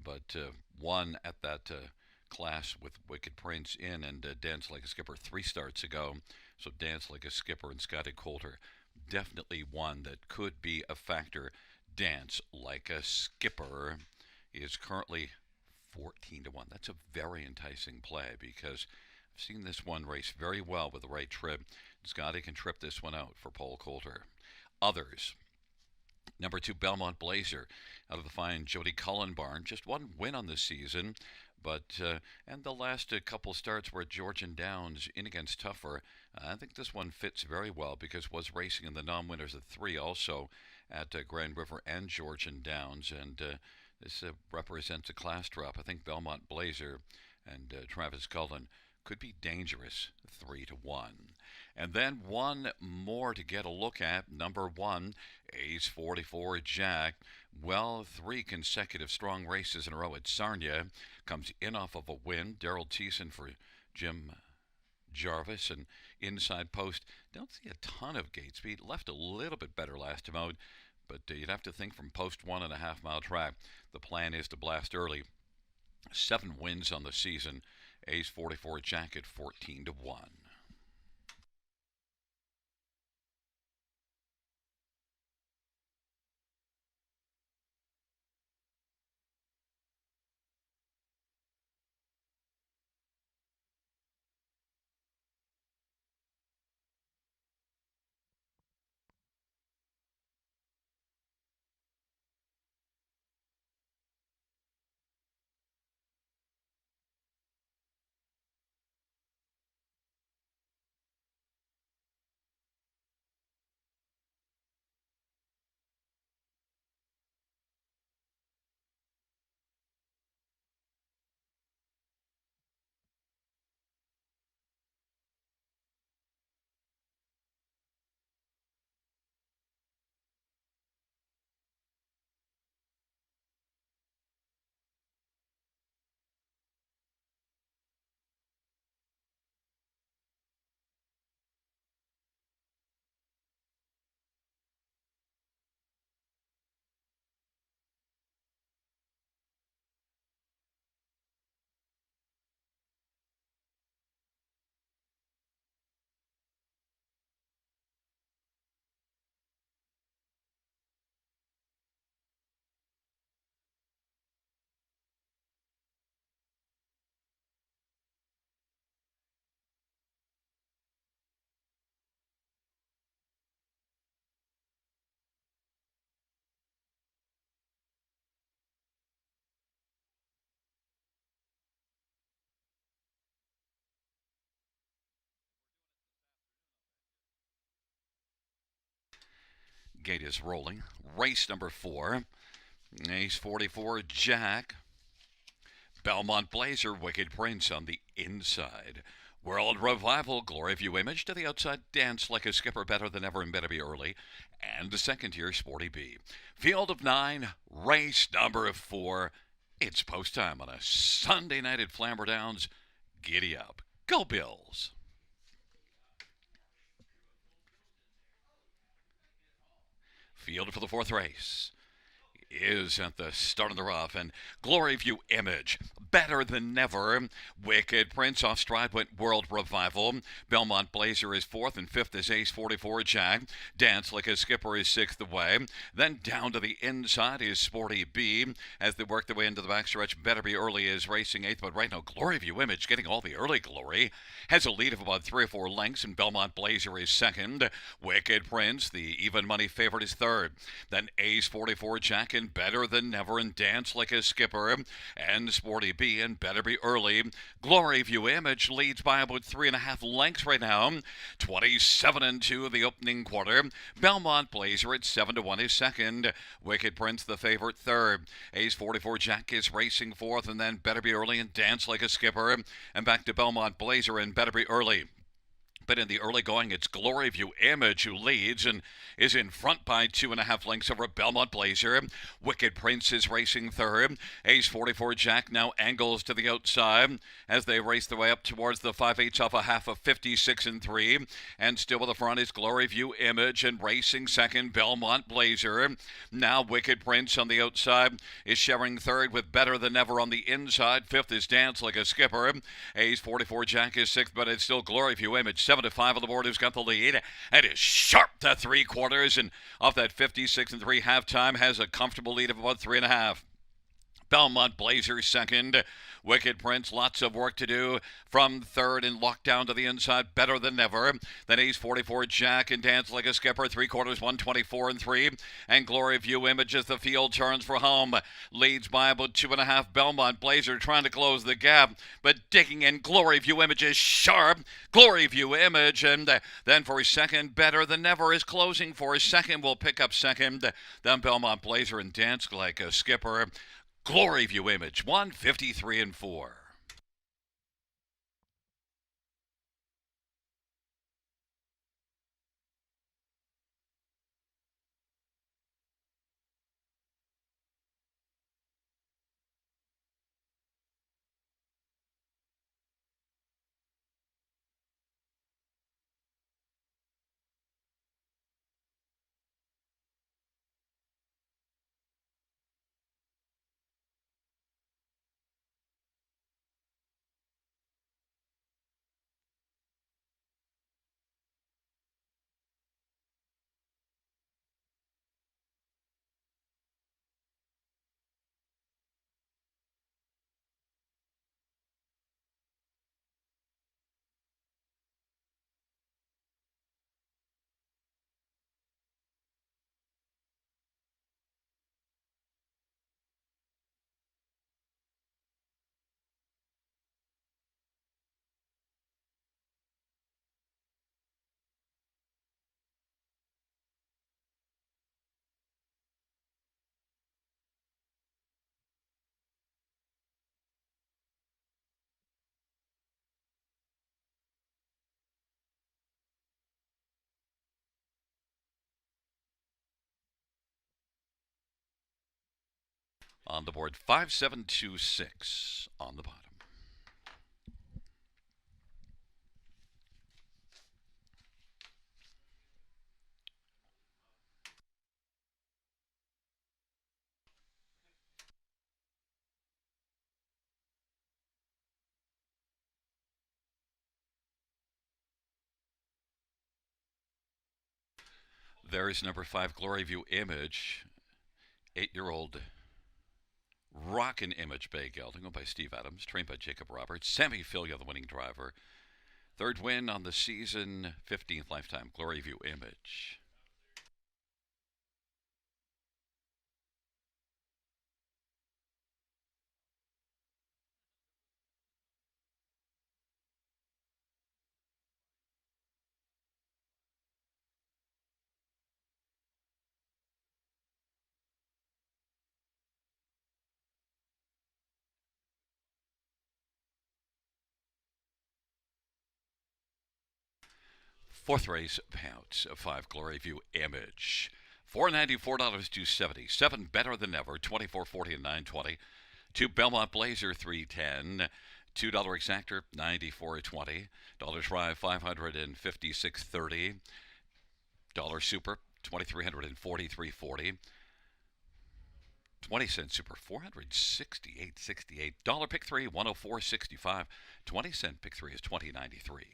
but won at that class with Wicked Prince in, and Dance Like a Skipper 3 starts ago. So Dance Like a Skipper and Scotty Coulter, definitely one that could be a factor. Dance Like a Skipper is currently 14-1. That's a very enticing play because I've seen this one race very well with the right trip. Scotty can trip this one out for Paul Coulter. Others. Number 2, Belmont Blazer, out of the fine Jody Cullen barn. Just 1 win on this season, but and the last couple starts were at Georgian Downs in against Tougher. I think this one fits very well because was racing in the non-winners of 3 also at Grand River and Georgian Downs, and this represents a class drop. I think Belmont Blazer and Travis Cullen could be dangerous, 3-1. And then 1 more to get a look at. Number 1, Ace 44 Jack. Well, 3 consecutive strong races in a row at Sarnia. Comes in off of a win. Daryl Thiessen for Jim Jarvis, and inside post. Don't see a ton of gate speed. Left a little bit better last time out, but you'd have to think from post 1.5 mile track. The plan is to blast early. 7 wins on the season. Ace 44 Jack at 14-1. gate is rolling. Race number 4. Ace 44, Jack. Belmont Blazer, Wicked Prince on the inside. World Revival, Glory View Image to the outside, Dance Like a Skipper, Better Than Ever and Better Be Early. And the second tier, Sporty B. Field of 9, race number 4. It's post time on a Sunday night at Flamboro Downs. Giddy up. Go Bills. Field for the 4th race is at the start of the rough, and Glory View Image, Better Than Never. Wicked Prince off stride went World Revival. Belmont Blazer is 4th, and 5th is Ace 44 Jack. Dance Like a Skipper is 6th away. Then down to the inside is Sporty B as they work their way into the backstretch. Better Be Early is racing 8th, but right now Glory View Image getting all the early glory. Has a lead of about 3 or 4 lengths, and Belmont Blazer is 2nd. Wicked Prince, the even money favorite, is 3rd. Then Ace 44 Jack and Better Than Never and Dance Like a Skipper and Sporty B and Better Be Early. Glory View Image leads by about 3.5 lengths right now. 27-2 the opening quarter. Belmont Blazer at 7-1 is 2nd. Wicked Prince the favorite 3rd. Ace 44 Jack is racing 4th, and then Better Be Early and Dance Like a Skipper, and back to Belmont Blazer and Better Be Early. But in the early going, it's Glory View Image who leads and is in front by 2.5 lengths over Belmont Blazer. Wicked Prince is racing 3rd. Ace 44 Jack now angles to the outside as they race their way up towards the 5/8 off a half of 56-3. And still with the front is Glory View Image, and racing 2nd, Belmont Blazer. Now Wicked Prince on the outside is sharing 3rd with Better Than Ever on the inside. 5th is Dance Like a Skipper. Ace 44 Jack is 6th, but it's still Glory View Image. 7-5 on the board, who's got the lead. And is sharp to 3/4, and off that 56-3 halftime has a comfortable lead of about 3.5. Belmont Blazer 2nd. Wicked Prince, lots of work to do from 3rd and locked down to the inside. Better Than Never. Then Ace 44 Jack and Dance Like a Skipper. 3/4, 124-3. And Glory View Image as the field turns for home. Leads by about 2.5. Belmont Blazer trying to close the gap, but digging in. Glory View Image is sharp. Glory View Image, and then for his 2nd, Better Than Never is closing for his 2nd. Will pick up 2nd. Then Belmont Blazer and Dance Like a Skipper. Glory View Image, 153-4. On the board, 5726 on the bottom. There is number 5, Glory View Image, 8-year-old Rockin' Image Bay Gelding, owned by Steve Adams, trained by Jacob Roberts. Sammy Filia, the winning driver. 3rd win on the season, 15th lifetime, Glory View Image. Fourth race, payouts, 5 Glory View Image. $494 to 77, better than ever. 24.40 and 9.20. 2 Belmont Blazer, 310. $2 exactor, 94.20. Dollars Rye, 556.30. Dollar Super, 2,343.40. 20-cent Super, 468.68. Dollar Pick 3, 104.65. 20-cent Pick 3 is 20.93.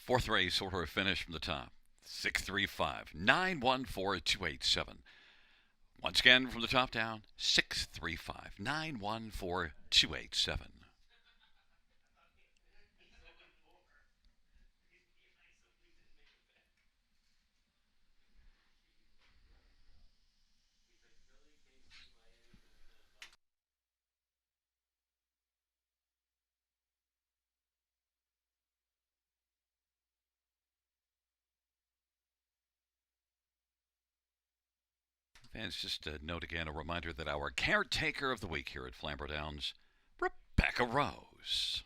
Fourth race, order of finish from the top. 635 914 287. Once again from the top down, 635 914 287. Fans, just a note again, a reminder that our caretaker of the week here at Flamboro Downs, Rebecca Rose.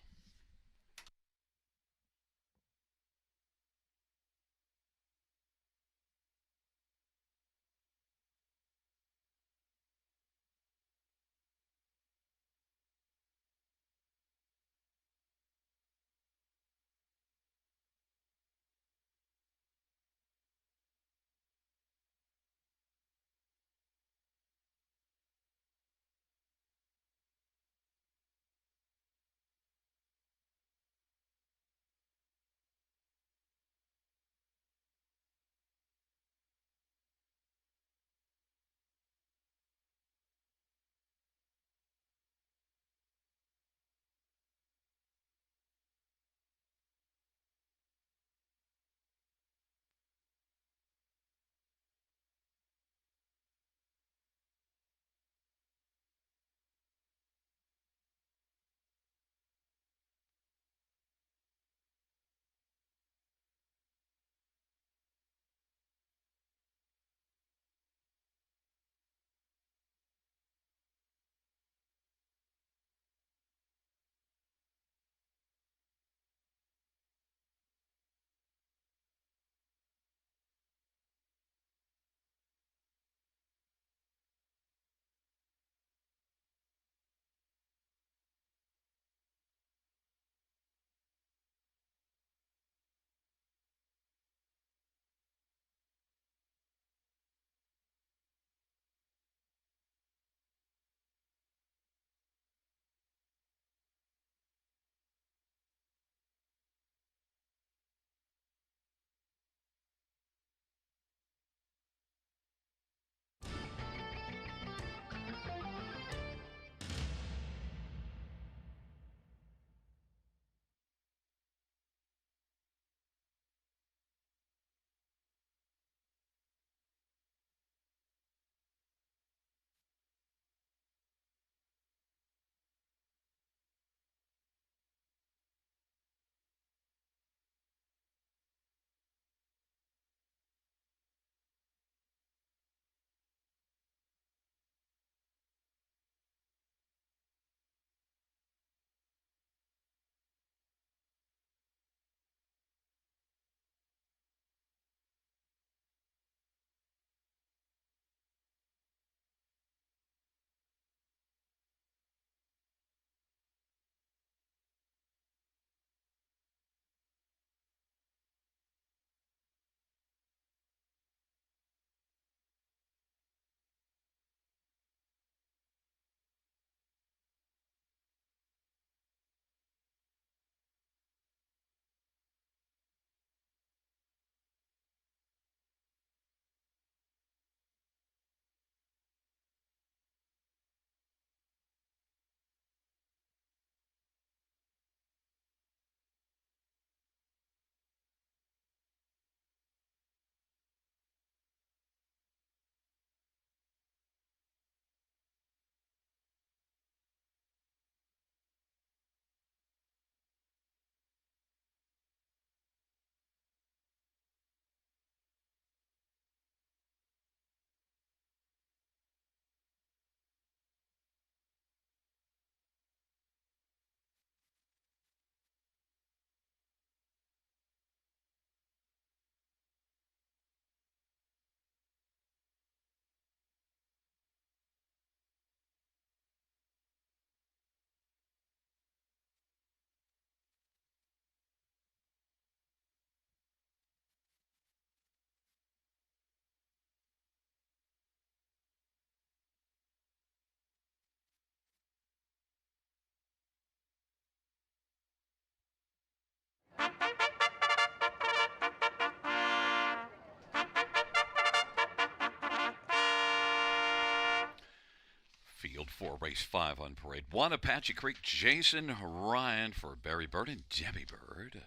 Field 4, race 5 on parade 1, Apache Creek, Jason Ryan for Barry Bird and Debbie Bird.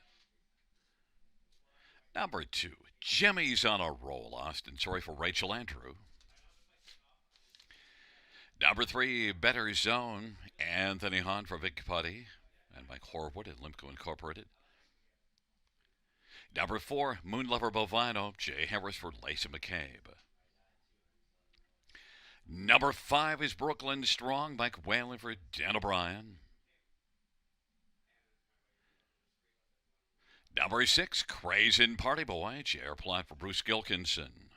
Number 2, Jimmy's on a Roll, Austin Sorry for Rachel Andrew. Number 3, Better Zone, Anthony Hahn for Vic Putty and Mike Horwood at Limco Incorporated. Number 4, Moon Lover Bovino, Jay Harris for Lacey McCabe. Number 5 is Brooklyn Strong, Mike Whalen for Dan O'Brien. Number 6, Crazy Party Boy, J.R. Platt for Bruce Gilkinson.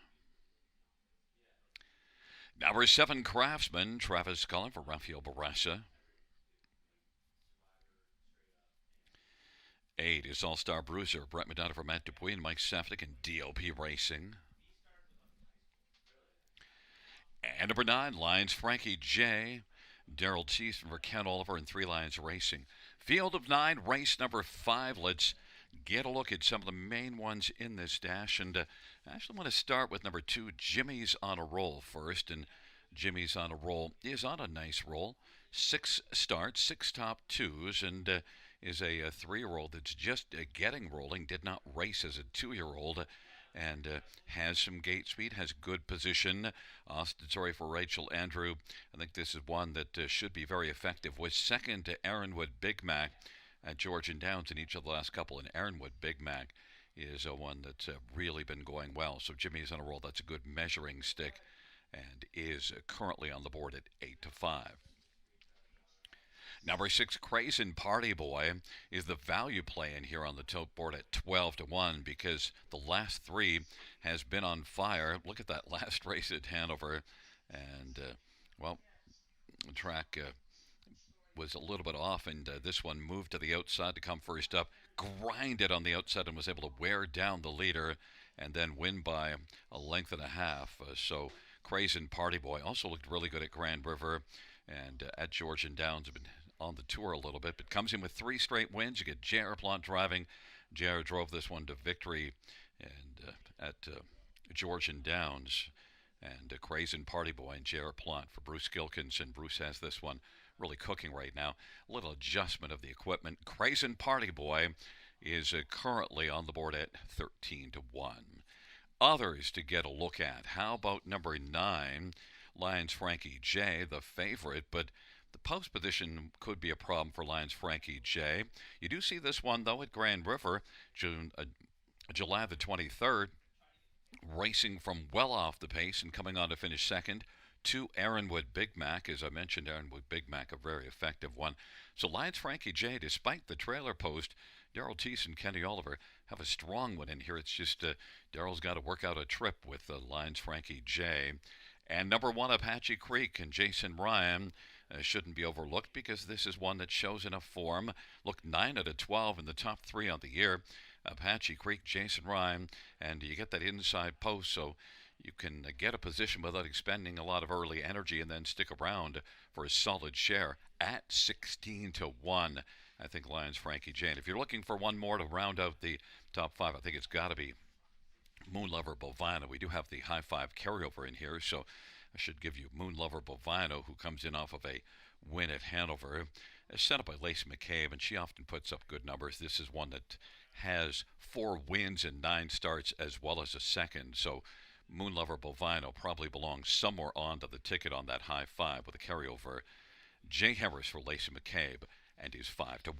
Number 7, Craftsman, Travis Cullen for Rafael Barassa. 8 is All-Star Bruiser, Brett Madonna for Matt Dupuis and Mike Safdie and DOP Racing. And number 9, Lions Frankie J, Daryl Teaston for Ken Oliver and 3 Lions Racing. Field of 9, race number 5. Let's get a look at some of the main ones in this dash. And I actually want to start with number 2, Jimmy's on a Roll first. And Jimmy's on a Roll is on a nice roll. 6 starts, 6 top 2s, and is a 3-year-old that's just getting rolling. Did not race as a 2-year-old. And has some gate speed, has good position. Austin Sorry for Rachel Andrew. I think this is one that should be very effective. Was second to Aaronwood Big Mac at Georgian Downs in each of the last couple. And Aaronwood Big Mac is one that's really been going well. So Jimmy's on a Roll. That's a good measuring stick and is currently on the board at 8-5. Number 6, Crazy Party Boy, is the value play in here on the tote board at 12-1 because the last 3 has been on fire. Look at that last race at Hanover. And, well, the track was a little bit off, and this one moved to the outside to come first up, grinded on the outside and was able to wear down the leader and then win by a length and a half. So Crazy Party Boy also looked really good at Grand River and at Georgian Downs. Have been on the tour a little bit, but comes in with 3 straight wins. You get J.R. Plant driving. J.R. drove this one to victory and at Georgian Downs. And Crazy Party Boy and J.R. Plant for Bruce Gilkinson. Bruce has this one really cooking right now. A little adjustment of the equipment. Crazy Party Boy is currently on the board at 13-1. Others to get a look at. How about number 9, Lions Frankie J, the favorite, but the post position could be a problem for Lions Frankie J. You do see this one, though, at Grand River, July the 23rd, racing from well off the pace and coming on to finish second to Aaronwood Big Mac. As I mentioned, Aaronwood Big Mac, a very effective one. So Lions Frankie J, despite the trailer post, Daryl Teese and Kenny Oliver have a strong one in here. It's just Daryl's got to work out a trip with Lions Frankie J. And number 1, Apache Creek and Jason Ryan shouldn't be overlooked because this is one that shows enough form. Look, 9 out of 12 in the top 3 on the year. Apache Creek, Jason Ryan, and you get that inside post, so you can get a position without expending a lot of early energy and then stick around for a solid share at 16-1. I think Lions Frankie J. And if you're looking for one more to round out the top 5, I think it's got to be Moon Lover Bovino. We do have the high 5 carryover in here, so I should give you Moon Lover Bovino, who comes in off of a win at Hanover, set up by Lacey McCabe, and she often puts up good numbers. This is one that has 4 wins and 9 starts as well as a second, so Moon Lover Bovino probably belongs somewhere onto the ticket on that high 5 with a carryover. Jay Harris for Lacey McCabe, and he's 5-1.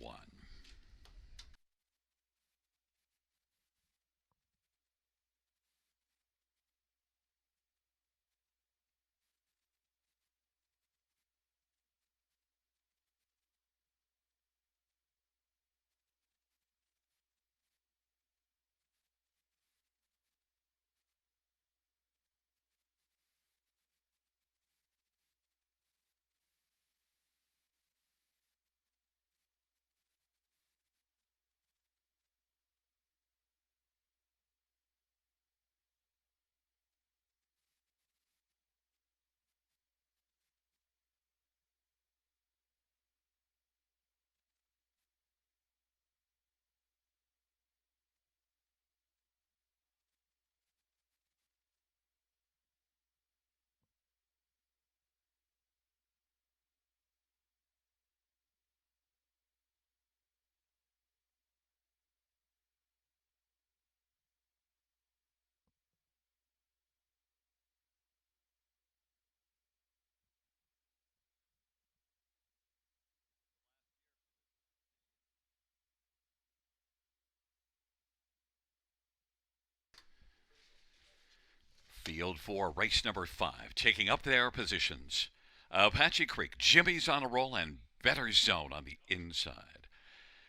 Field 4, race number 5, taking up their positions. Apache Creek, Jimmy's on a roll, and Better Zone on the inside.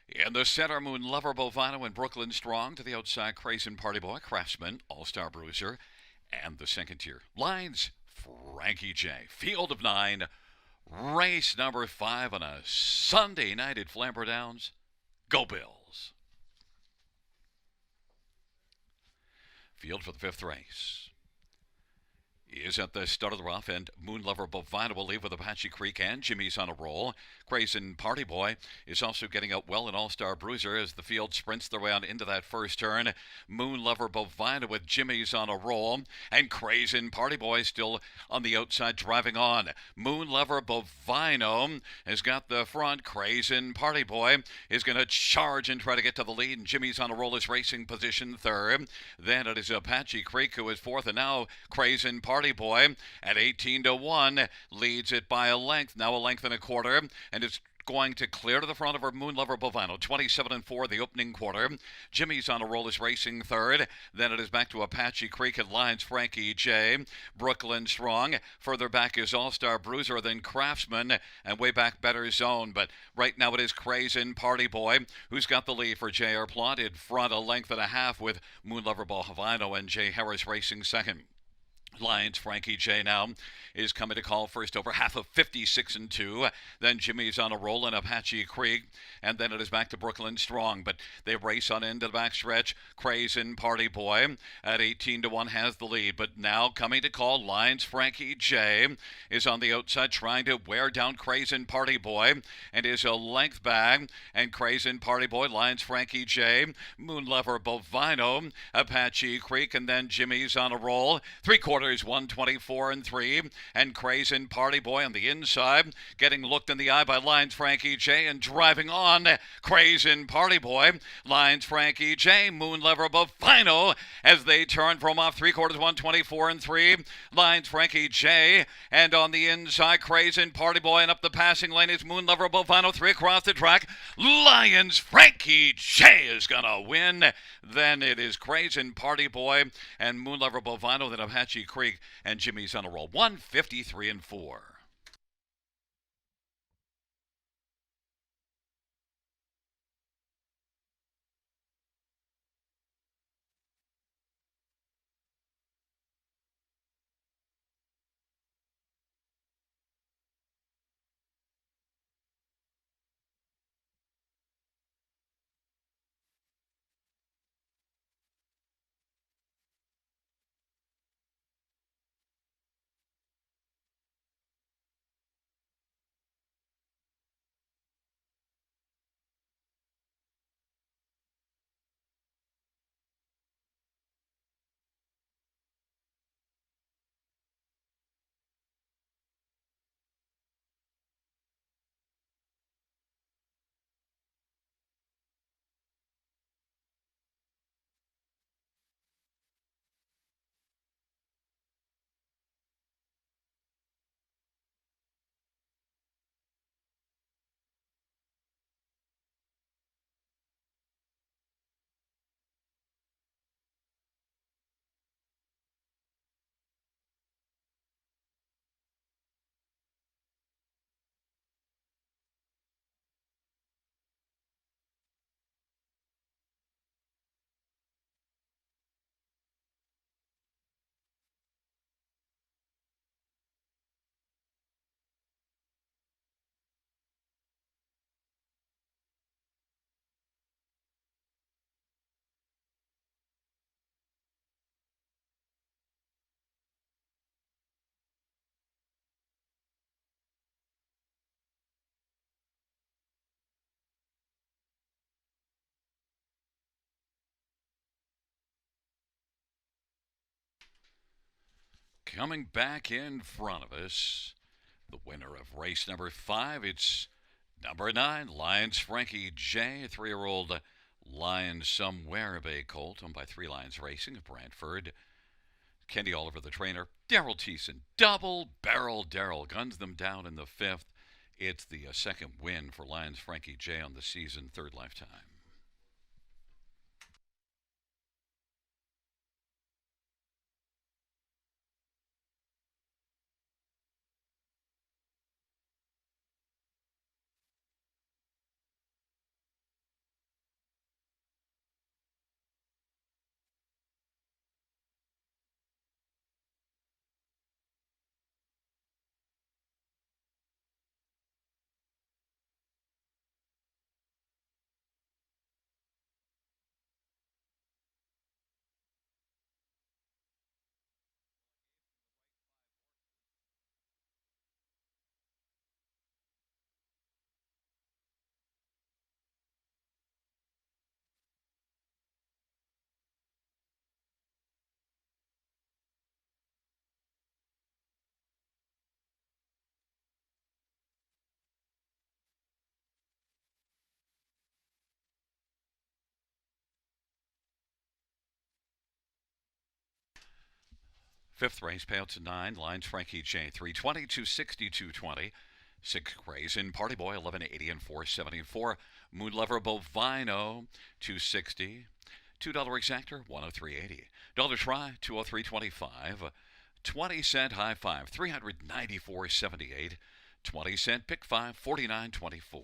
In the center, Moon Lover Bovino and Brooklyn Strong. To the outside, Crazy Party Boy, Craftsman, All-Star Bruiser, and the second tier. Lines, Frankie J. Field of 9, race number 5 on a Sunday night at Flamboro Downs. Go Bills. Field for the 5th race is at the start of the rough, and Moon Lover Bovino will leave with Apache Creek, and Jimmy's on a roll. Crazy Party Boy is also getting out well, an All-Star Bruiser as the field sprints their way on into that first turn. Moon Lover Bovino with Jimmy's on a roll, and Crazy Party Boy still on the outside driving on. Moon Lover Bovino has got the front. Crazy Party Boy is going to charge and try to get to the lead, and Jimmy's on a roll is racing position 3rd. Then it is Apache Creek who is 4th, and now Crazy Party Boy at 18-1 leads it by a length, now a length and a quarter, and it's going to clear to the front of her Moon Lover Bovino. 27-4 the opening quarter. Jimmy's on a roll is racing 3rd. Then it is back to Apache Creek at lines Frankie J. Brooklyn Strong. Further back is All-Star Bruiser, then Craftsman, and way back Better Zone. But right now it is Crazy Party Boy who's got the lead for J.R. Plot in front, a length and a half, with Moon Lover Bovino and Jay Harris racing 2nd. Lions, Frankie J now is coming to call first over half of 56-2. Then Jimmy's on a roll in Apache Creek, and then it is back to Brooklyn Strong. But they race on into the backstretch. Crazy Party Boy at 18-1 has the lead. But now coming to call, Lions, Frankie J is on the outside trying to wear down Crazy Party Boy, and is a length back. And Crazy Party Boy, Lions, Frankie J, Moon Lover Bovino, Apache Creek, and then Jimmy's on a roll. 3/4 124-3, and Crazy Party Boy on the inside, getting looked in the eye by Lines Frankie J, and driving on Crazy Party Boy, Lines Frankie J, Moon Lover Bovino as they turn from off 3/4 124-3, Lines Frankie J, and on the inside Crazy Party Boy, and up the passing lane is Moon Lover Bovino. 3 across the track, Lions Frankie J is gonna win. Then it is Crazy Party Boy and Moon Lover Bovino, then Apache Creek, and Jimmy's on a roll. 153-4. Coming back in front of us, the winner of race number 5, it's number 9, Lions Frankie J, a 3-year-old Lion Somewhere Bay colt, owned by 3 Lions Racing of Brantford. Kenny Oliver, the trainer. Daryl Thiessen, double barrel Daryl, guns them down in the 5th. It's the second win for Lions Frankie J on the season, 3rd lifetime. Fifth race, payouts at 9. Lines Frankie J. 320, 260, 220. Sixth race in Party Boy, 1180 and 474. Moon Lover Bovino, 260. $2 exactor, 103.80. Dollar try, 203.25. 20-cent high five, 394.78. 20-cent pick five, 49.24.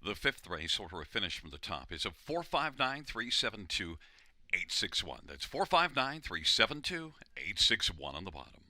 The fifth race, order of finish from the top, is a 459-372-861. That's 459-372-861 on the bottom.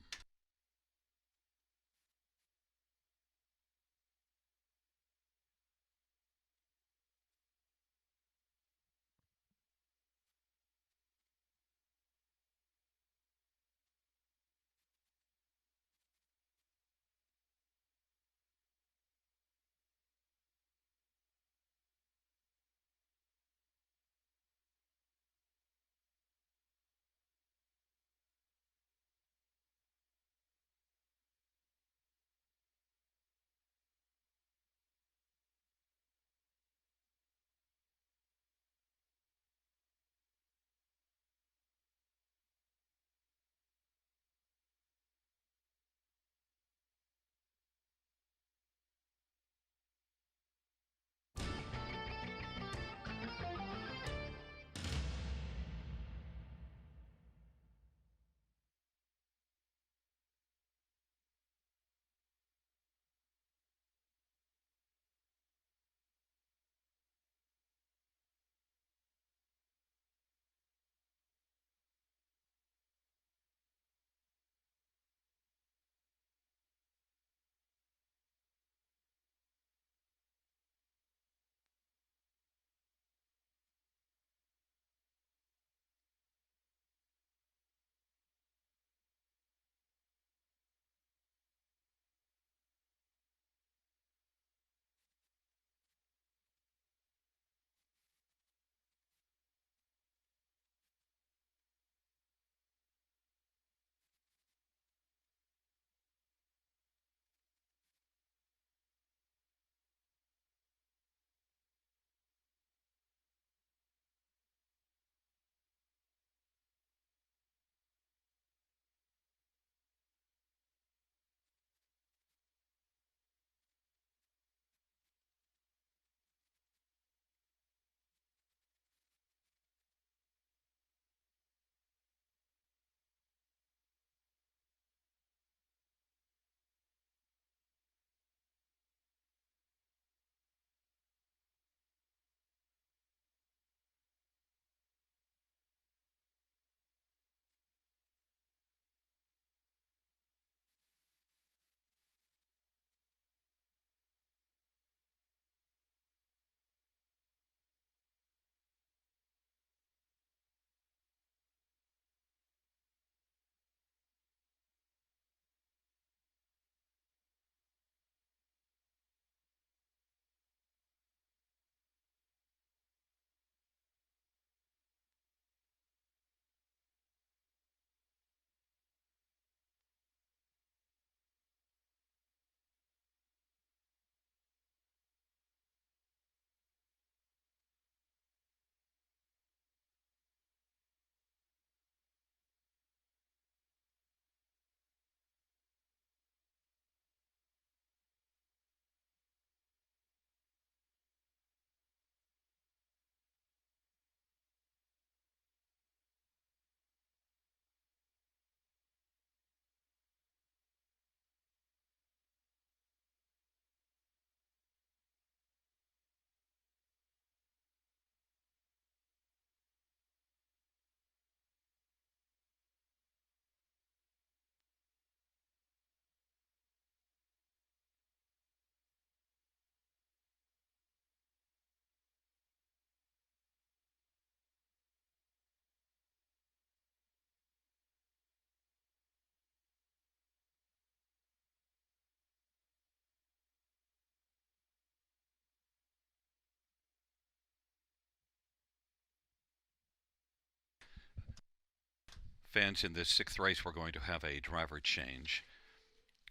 Fans, in this sixth race, we're going to have a driver change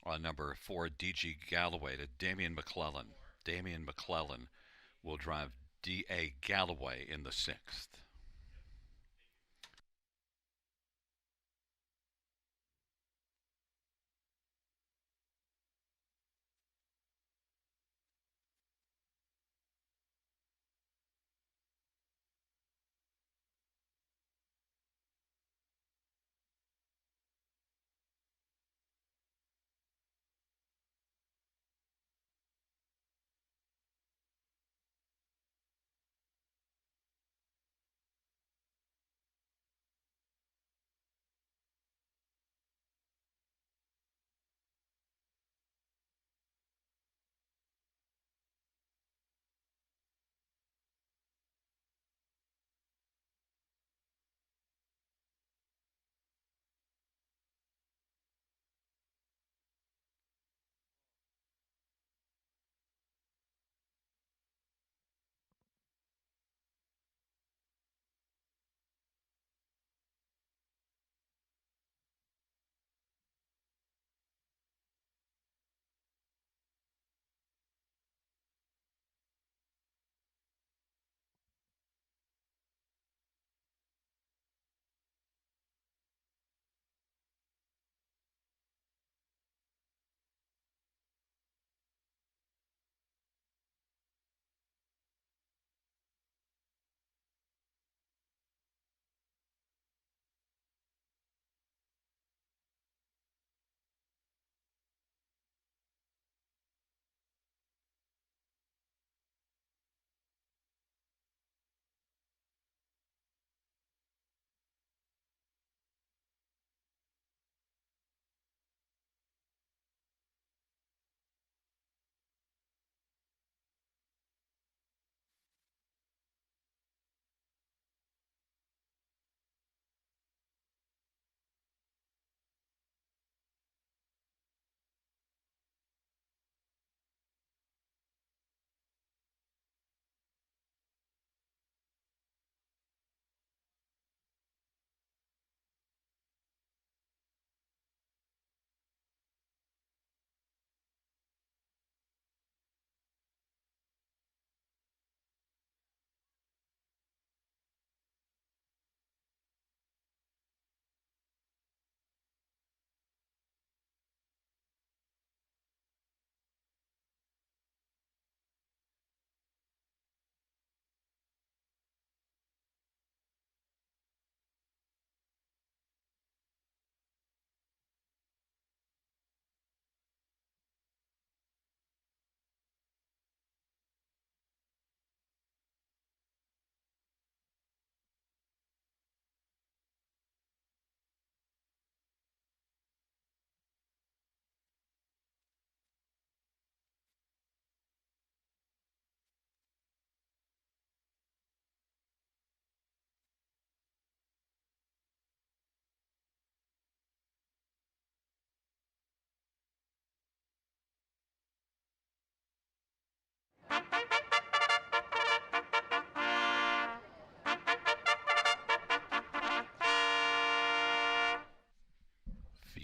on number 4, D.G. Galloway, to Damian McClellan. Damian McClellan will drive D.A. Galloway in the sixth.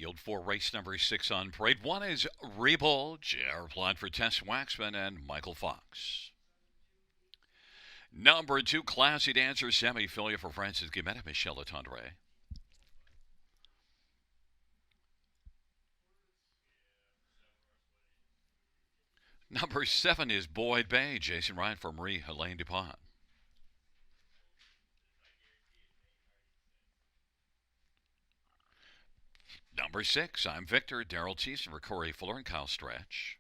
Field 4, race number 6 on parade. 1 is Rebel, JR applied for Tess Waxman and Michael Fox. Number 2, Classy Dancer, Sammy Filia for Francis Guimetta, Michelle Attendre. Number 7 is Boyd Bay, Jason Ryan for Marie Helene DuPont. Number 6, I'm Victor, Daryl Thiessen for Corey Fuller and Kyle Stretch.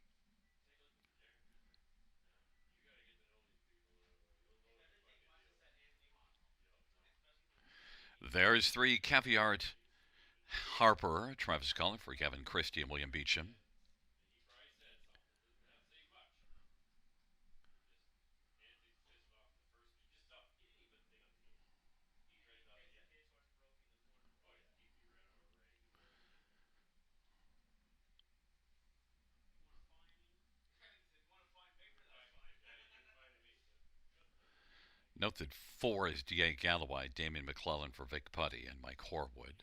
There's 3, Caviar Harper, Travis Cullen for Kevin Christie and William Beecham. Note that 4 is D.A. Galloway, Damian McClellan for Vic Putty and Mike Horwood.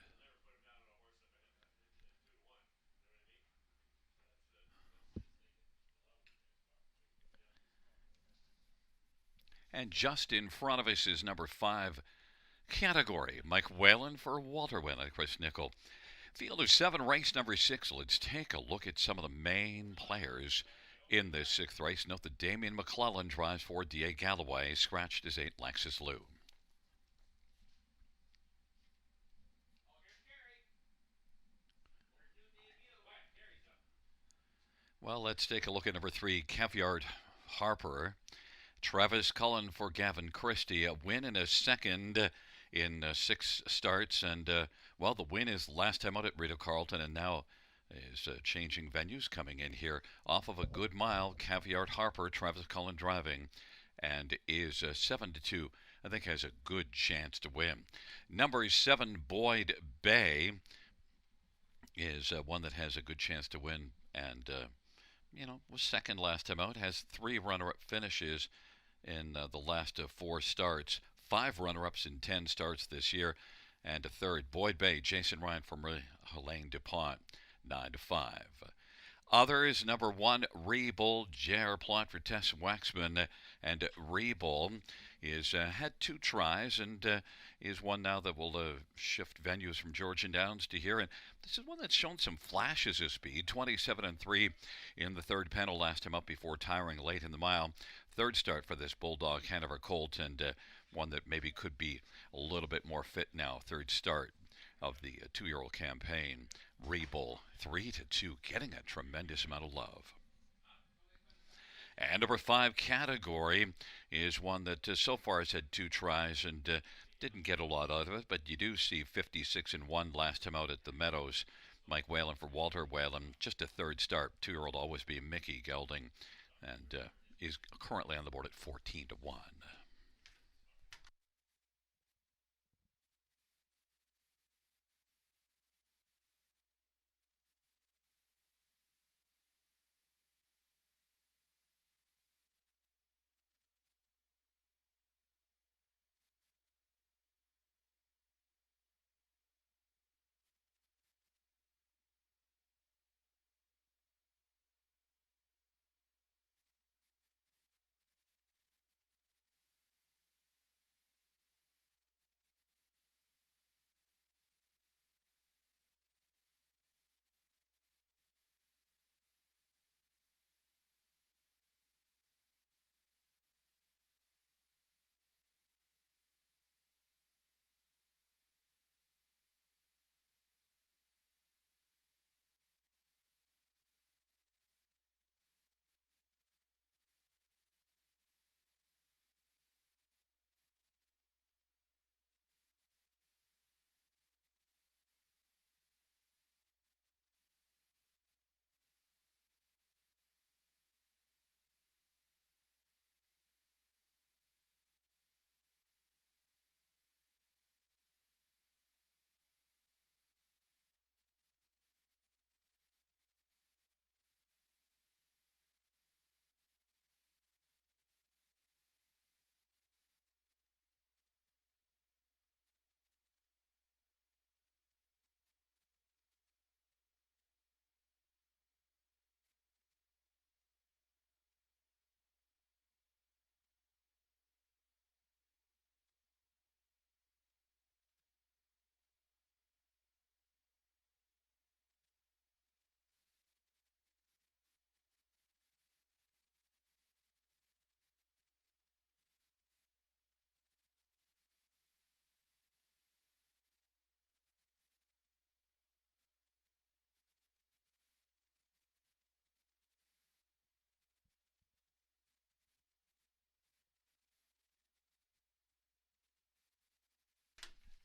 And just in front of us is number 5, Category. Mike Whalen for Walter Whalen, Chris Nickel. Field of 7, race number 6. Let's take a look at some of the main players in this 6th race. Note that Damian McClellan drives for D.A. Galloway, scratched his 8 Lexus Lou. Well, let's take a look at number 3, Caviar Harper. Travis Cullen for Gavin Christie. A win and a second in 6 starts. And, well, the win is last time out at Rita Carlton, and now is changing venues, coming in here off of a good mile. Caviar Harper, Travis Cullen driving, and is 7-2. I think has a good chance to win. Number 7, Boyd Bay, is one that has a good chance to win, and was second last time out. Has 3 runner-up finishes in the last 4 starts. 5 runner-ups in 10 starts this year, and a third. Boyd Bay, Jason Ryan from Helene DuPont, 9-5. Others, number 1, Rebull, J.R. Plot for Tess Waxman, and Rebull is had 2 tries and is one now that will shift venues from Georgian Downs to here. And this is one that's shown some flashes of speed, 27-3 in the 3rd panel last time up before tiring late in the mile. 3rd start for this Bulldog Hanover Colt, and one that maybe could be a little bit more fit now. 3rd start of the 2-year-old campaign. Rebull, 3-2, getting a tremendous amount of love. And number 5, Category, is one that so far has had 2 tries and didn't get a lot out of it, but you do see 56-1 last time out at the Meadows. Mike Whalen for Walter Whalen, just a 3rd start. 2-year-old always be Mickey Gelding, and is currently on the board at 14-1.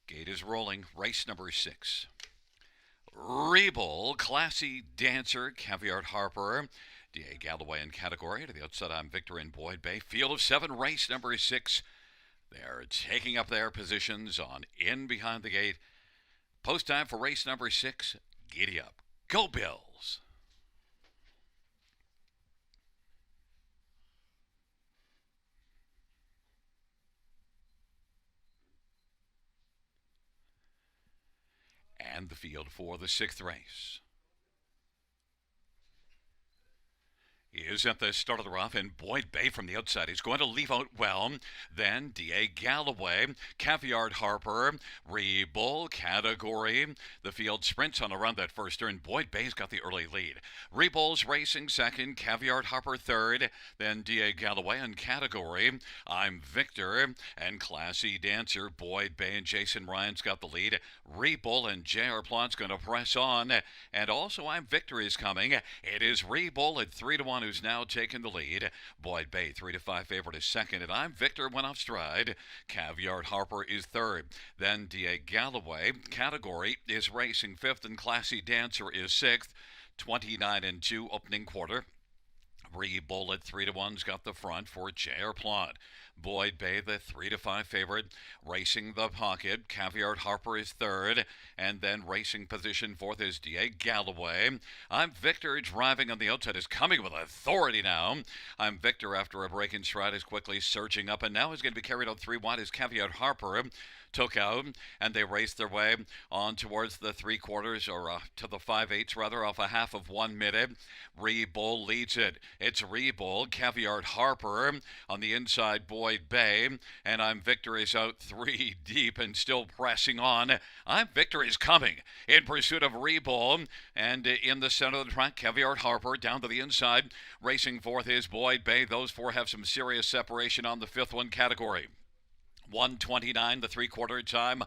Gate is rolling. Race number 6. Rebull, Classy Dancer, Caviar Harper, D.A. Galloway in Category. To the outside, I'm Victor in Boyd Bay. Field of 7, race number 6. They're taking up their positions on in behind the gate. Post time for race number 6. Giddy up. Go Bills! And the field for the 6th race. Is at the start of the rough, and Boyd Bay from the outside. He's going to leave out well. Then D.A. Galloway, Caviar Harper, Rebull, Category. The field sprints on around that first turn. Boyd Bay's got the early lead. Rebull's racing second, Caviar Harper third, then D.A. Galloway and Category. I'm Victor and Classy Dancer. Boyd Bay and Jason Ryan's got the lead. Rebull and J.R. Plot's going to press on. And also I'm Victor is coming. It is Rebull at 3-1 who's now taken the lead. Boyd Bay 3-5 favorite is second, and I'm Victor went off stride. Caviar Harper is third. Then D.A. Galloway. Category is racing fifth, and Classy Dancer is sixth. 29-2 opening quarter. Rebull at 3-1's got the front for J.R. Plot. Boyd Bay, the 3-5 favorite, racing the pocket. Caviar Harper is third, and then racing position fourth is D.A. Galloway. I'm Victor, driving on the outside, is coming with authority now. I'm Victor after a break in stride is quickly surging up, and now is going to be carried out 3 wide as Caviar Harper took out, and they raced their way on towards the 3/4 or to the 5/8 rather, off a half of 1 minute. Rebull leads it. It's Rebull, Caviar Harper on the inside, Boyd Bay, and I'm Victor is out 3 deep and still pressing on. I'm Victor is coming in pursuit of Rebull, and in the center of the track, Caviar Harper down to the inside. Racing fourth is Boyd Bay. Those 4 have some serious separation on the 5th one Category. 1:29, the 3/4 time.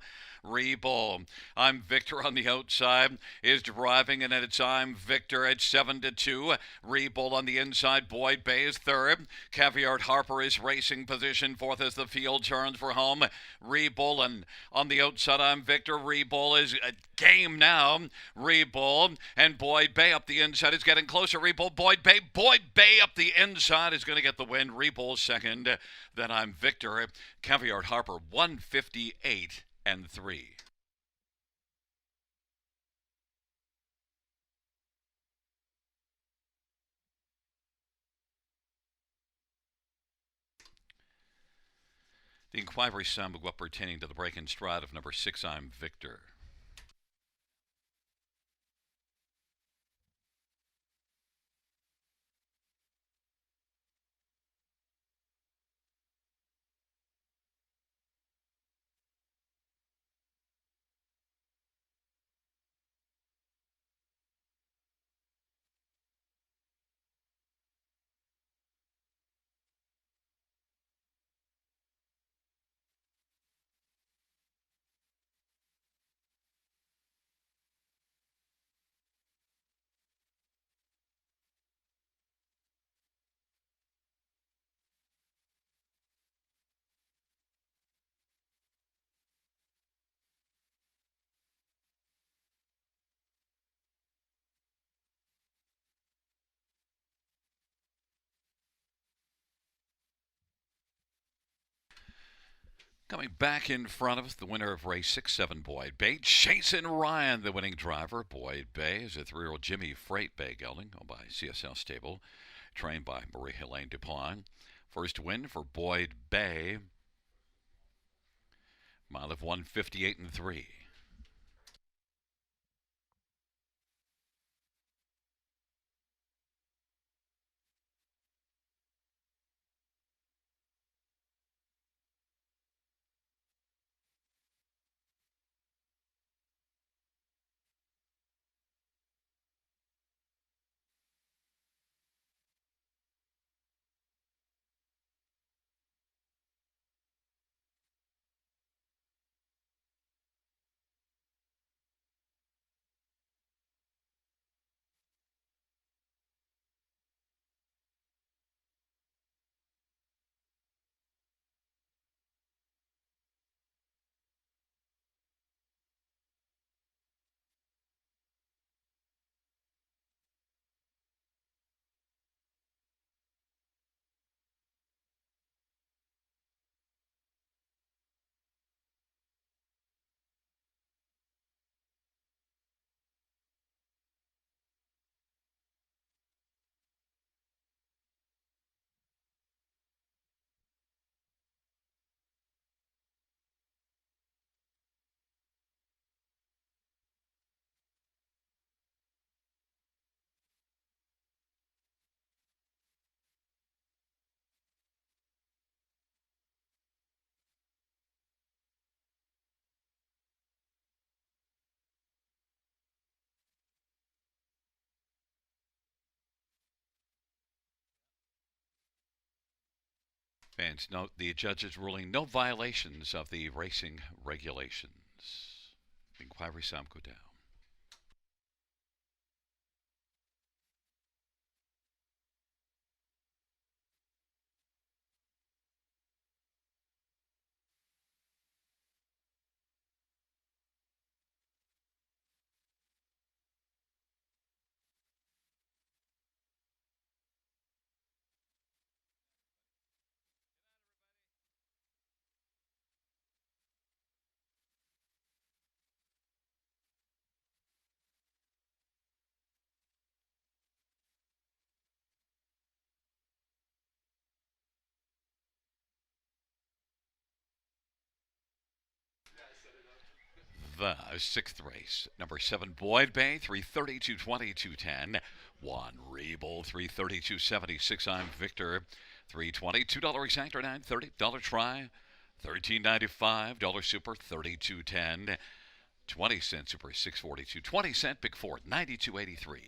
Rebull. I'm Victor on the outside is driving, and it's I'm Victor at 7-2. Rebull on the inside. Boyd Bay is third. Caviar Harper is racing position fourth as the field turns for home. Rebull, and on the outside I'm Victor. Rebull is a game now. Rebull and Boyd Bay up the inside is getting closer. Rebull, Boyd Bay up the inside is going to get the win. Rebull second. Then I'm Victor. Caviar Harper 158 and 3. The inquiry sound will pertaining to the break in stride of number 6, I'm Victor. Coming back in front of us, the winner of race 6-7, Boyd Bay. Jason Ryan, the winning driver. Boyd Bay is a 3-year-old Jimmy Freight Bay gelding, owned by CSL Stable, trained by Marie-Helene Dupont. First win for Boyd Bay. Mile of 158 and 3. Fans note the judge's ruling no violations of the racing regulations. Inquiry sound go down. The sixth race, number 7 Boyd Bay, 332.20, 210. 1 Rebel, 332.76. I'm Victor, 320. $2 exact or $9.30. Dollar try, $13.95. Dollar super, 32.10. 20-cent super, 6.42. 20-cent big four, 92.83.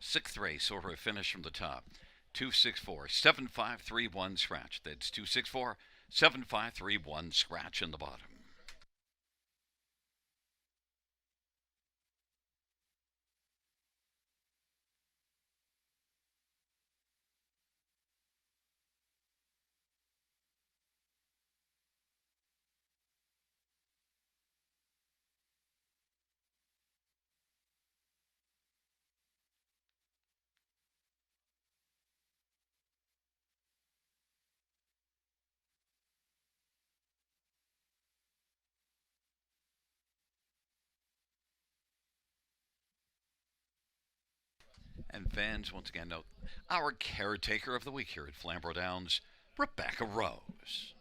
Sixth race, over a finish from the top. 264 7531 scratch. That's 264 7531 scratch in the bottom. And fans, once again, note our caretaker of the week here at Flamboro Downs, Rebecca Rose.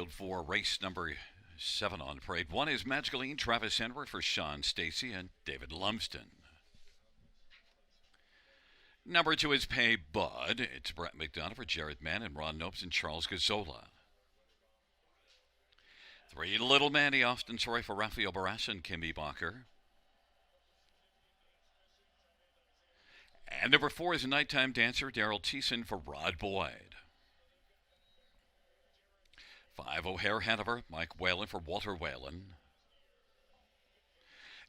Field 4, race number 7 on parade. 1 is Magicaline, Travis Henry for Sean Stacy and David Lumsden. Number 2 is Pay Bud. It's Brett McDonough for Jared Mann and Ron Nopes and Charles Gazzola. 3, Little Manny, Austin Sorry for Rafael Barras and Kimmy Bacher. And number 4 is a Nighttime Dancer, Daryl Thiessen for Rod Boyd. 5, O'Hare Hanover, Mike Whalen for Walter Whalen.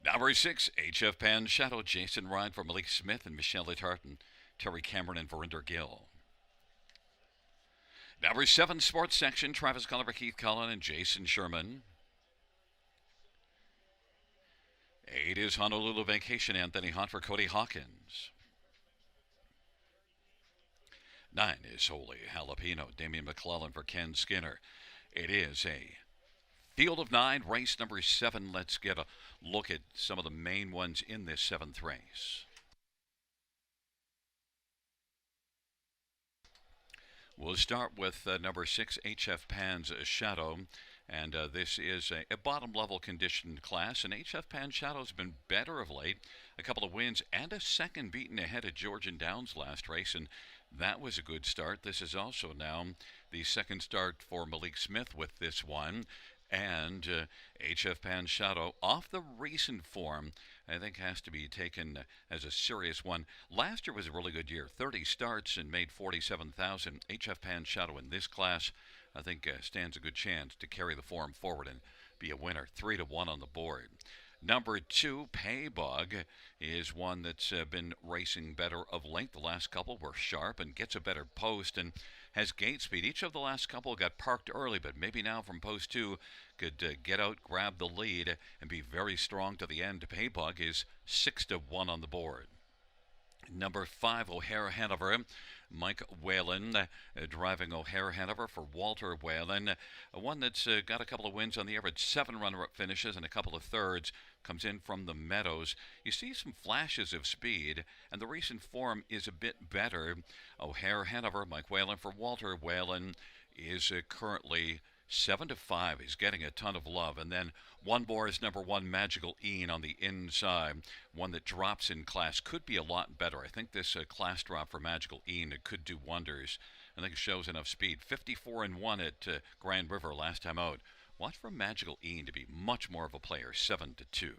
Number 6, HF Pan Shadow, Jason Ryan for Malik Smith and Michelle Littart and Terry Cameron and Verinder Gill. Number 7, Sports Section, Travis Culliver, Keith Cullen and Jason Sherman. 8 is Honolulu Vacation, Anthony Hunt for Cody Hawkins. 9 is Holy Jalapeno, Damian McClellan for Ken Skinner. It is a field of 9, race number 7. Let's get a look at some of the main ones in this 7th race. We'll start with number 6, HF Pan's Shadow. And this is a bottom-level conditioned class. And HF Pan Shadow's been better of late. A couple of wins and a second beaten ahead of Georgian Downs last race. And that was a good start. This is also now the second start for Malik Smith with this one. And HF Pan Shadow, off the recent form, I think has to be taken as a serious one. Last year was a really good year. 30 starts and made $47,000. HF Pan Shadow in this class, I think, stands a good chance to carry the form forward and be a winner. 3-1 on the board. Number 2, Paybug, is one that's been racing better of late. The last couple were sharp and gets a better post and has gate speed. Each of the last couple got parked early, but maybe now from post 2 could get out, grab the lead, and be very strong to the end. Paybug is 6-1 on the board. Number 5, O'Hare Hanover. Mike Whalen driving O'Hare Hanover for Walter Whalen. One that's got a couple of wins on the average, 7 runner-up finishes and a couple of thirds. Comes in from the Meadows. You see some flashes of speed, and the recent form is a bit better. O'Hare Hanover, Mike Whalen for Walter Whalen, is currently 7-5. He's getting a ton of love. And then one more is number 1, Magical Ian on the inside. One that drops in class. Could be a lot better. I think this class drop for Magical Ian, it could do wonders. I think it shows enough speed. 54-1 at Grand River last time out. Watch for Magical Ian to be much more of a player. 7-2.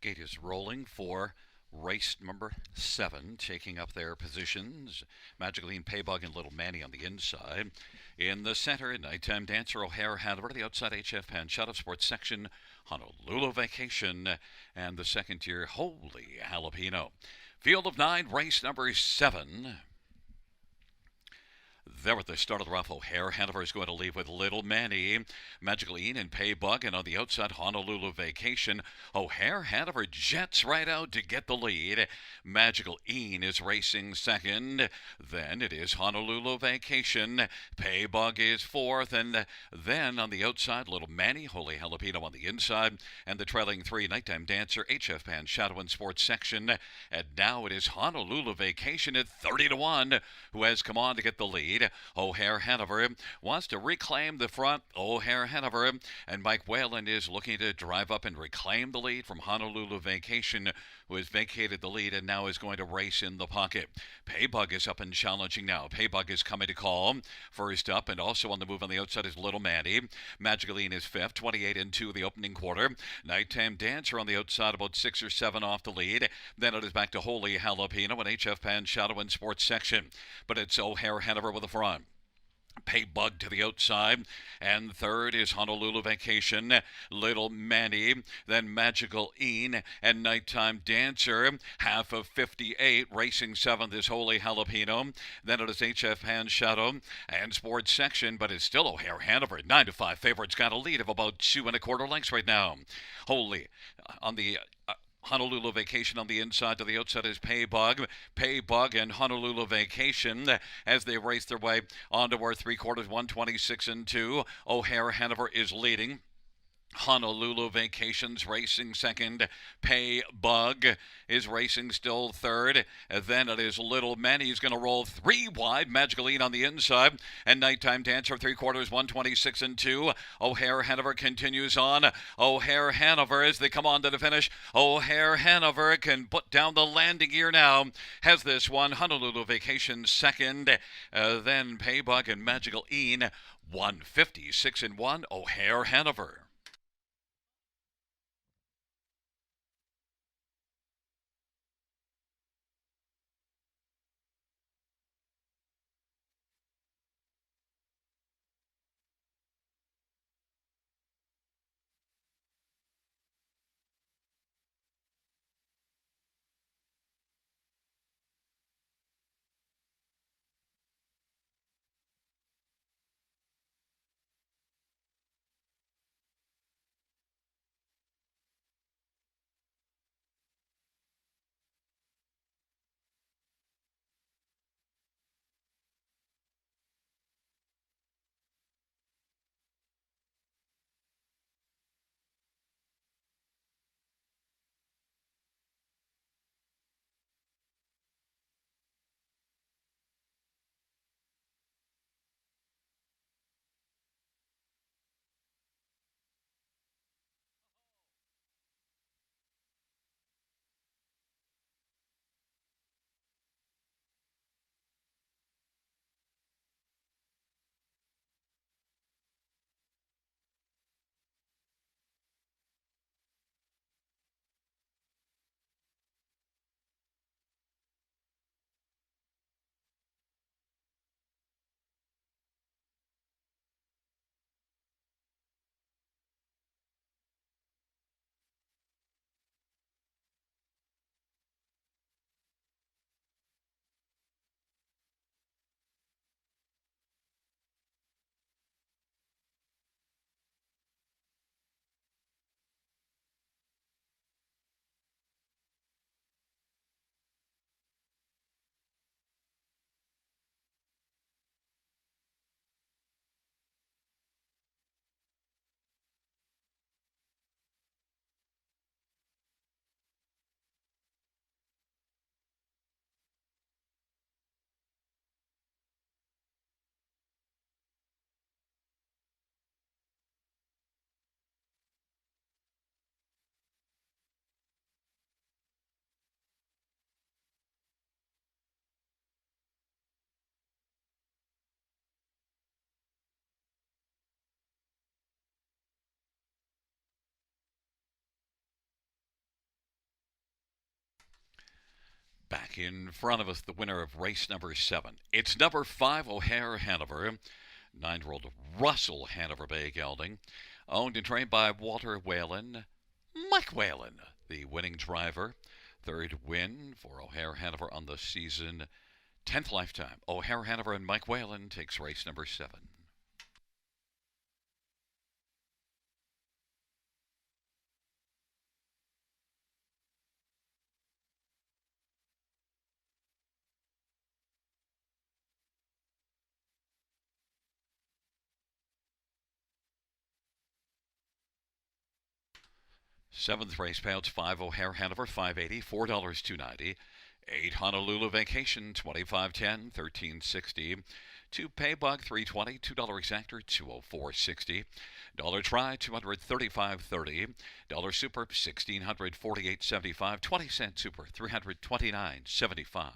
Gate is rolling for race number 7, taking up their positions. Magicaline, Paybug, and Little Manny on the inside. In the center, Nighttime Dancer, O'Hare, Hanover. The outside, HF Pan, Shut Up Sports Section, Honolulu Vacation, and the second tier, Holy Jalapeno. Field of 9, race number 7. There at the start of the rough, O'Hare Hanover is going to leave with Little Manny, Magicaline, and Paybug, and on the outside, Honolulu Vacation. O'Hare Hanover jets right out to get the lead. Magical Ian is racing second. Then it is Honolulu Vacation. Paybug is fourth, and then on the outside, Little Manny, Holy Jalapeno on the inside, and the trailing 3, Nighttime Dancer, HF Pan, Shadow and Sports Section. And now it is Honolulu Vacation at 30-1, who has come on to get the lead. O'Hare Hanover wants to reclaim the front. O'Hare Hanover and Mike Whalen is looking to drive up and reclaim the lead from Honolulu Vacation, who has vacated the lead and now is going to race in the pocket. Paybug is up and challenging now. Paybug is coming to call. First up and also on the move on the outside is Little Manny. Magicaline is fifth, 28-2 the opening quarter. Nighttime Dancer on the outside, about 6 or 7 off the lead. Then it is back to Holy Jalapeno and HF Pan, Shadow and Sports Section. But it's O'Hare Hanover with the front. Paybug to the outside, and third is Honolulu Vacation, Little Manny, then Magical Ian, and Nighttime Dancer. Half of 58, racing seventh is Holy Jalapeno. Then it is HF Hand Shadow and Sports Section, but it's still O'Hare Hanover. 9-5 favorites got a lead of about 2 1/4 lengths right now. Holy on the Honolulu Vacation on the inside. To the outside is Paybug. Paybug and Honolulu Vacation as they race their way onto our 3/4, 126-2. O'Hare Hanover is leading. Honolulu Vacations racing second. Paybug is racing still third. And then it is Little Manny. He's going to roll 3 wide. Magicaline on the inside. And Nighttime Dancer 3/4, 126-2. O'Hare Hanover continues on. O'Hare Hanover as they come on to the finish. O'Hare Hanover can put down the landing gear now. Has this one. Honolulu Vacation second. Then Paybug and Magical Ian 156-1. O'Hare Hanover. Back in front of us, the winner of race number 7. It's number 5, O'Hare Hanover. 9-year-old Russell Hanover Bay Gelding. Owned and trained by Walter Whalen. Mike Whalen, the winning driver. Third win for O'Hare Hanover on the season. 10th lifetime. O'Hare Hanover and Mike Whalen takes race number 7. Seventh race payouts: 5 O'Hare Hanover, $5.80, $4 $2.90. 8 Honolulu Vacation, $25.10, $13.60. 2 Paybug, $3.20, $2 exactor, $204.60. Dollar Try, $235.30. Dollar Super, $1,648.75. 20-cent Super, $329.75.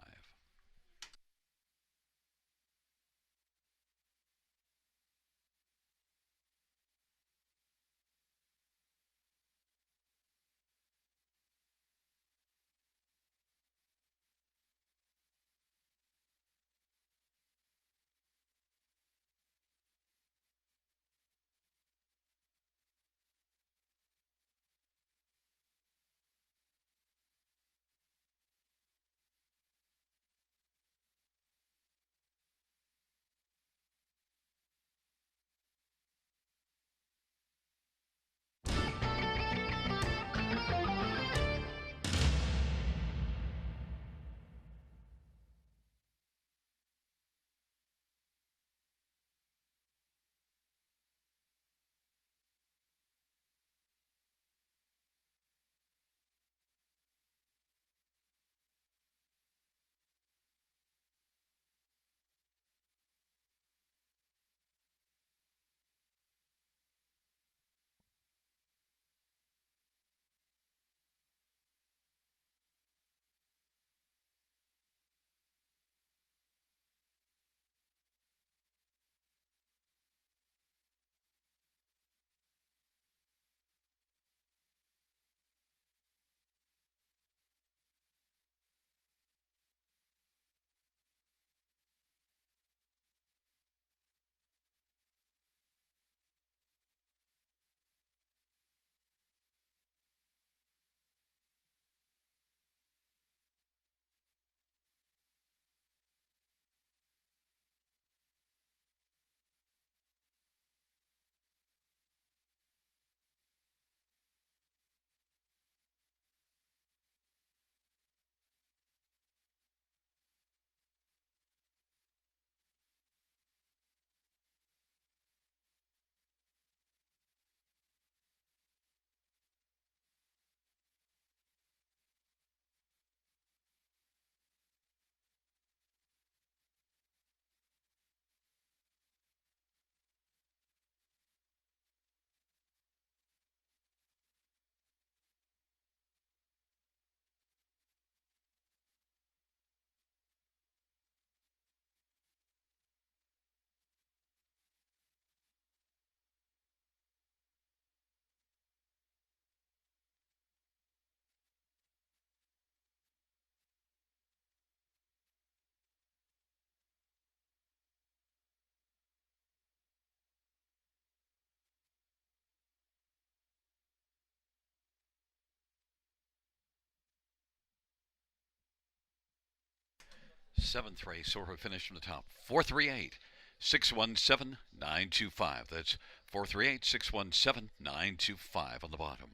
Seventh race, so we're finished from the top. 438 617 925. That's 438 617 925 on the bottom.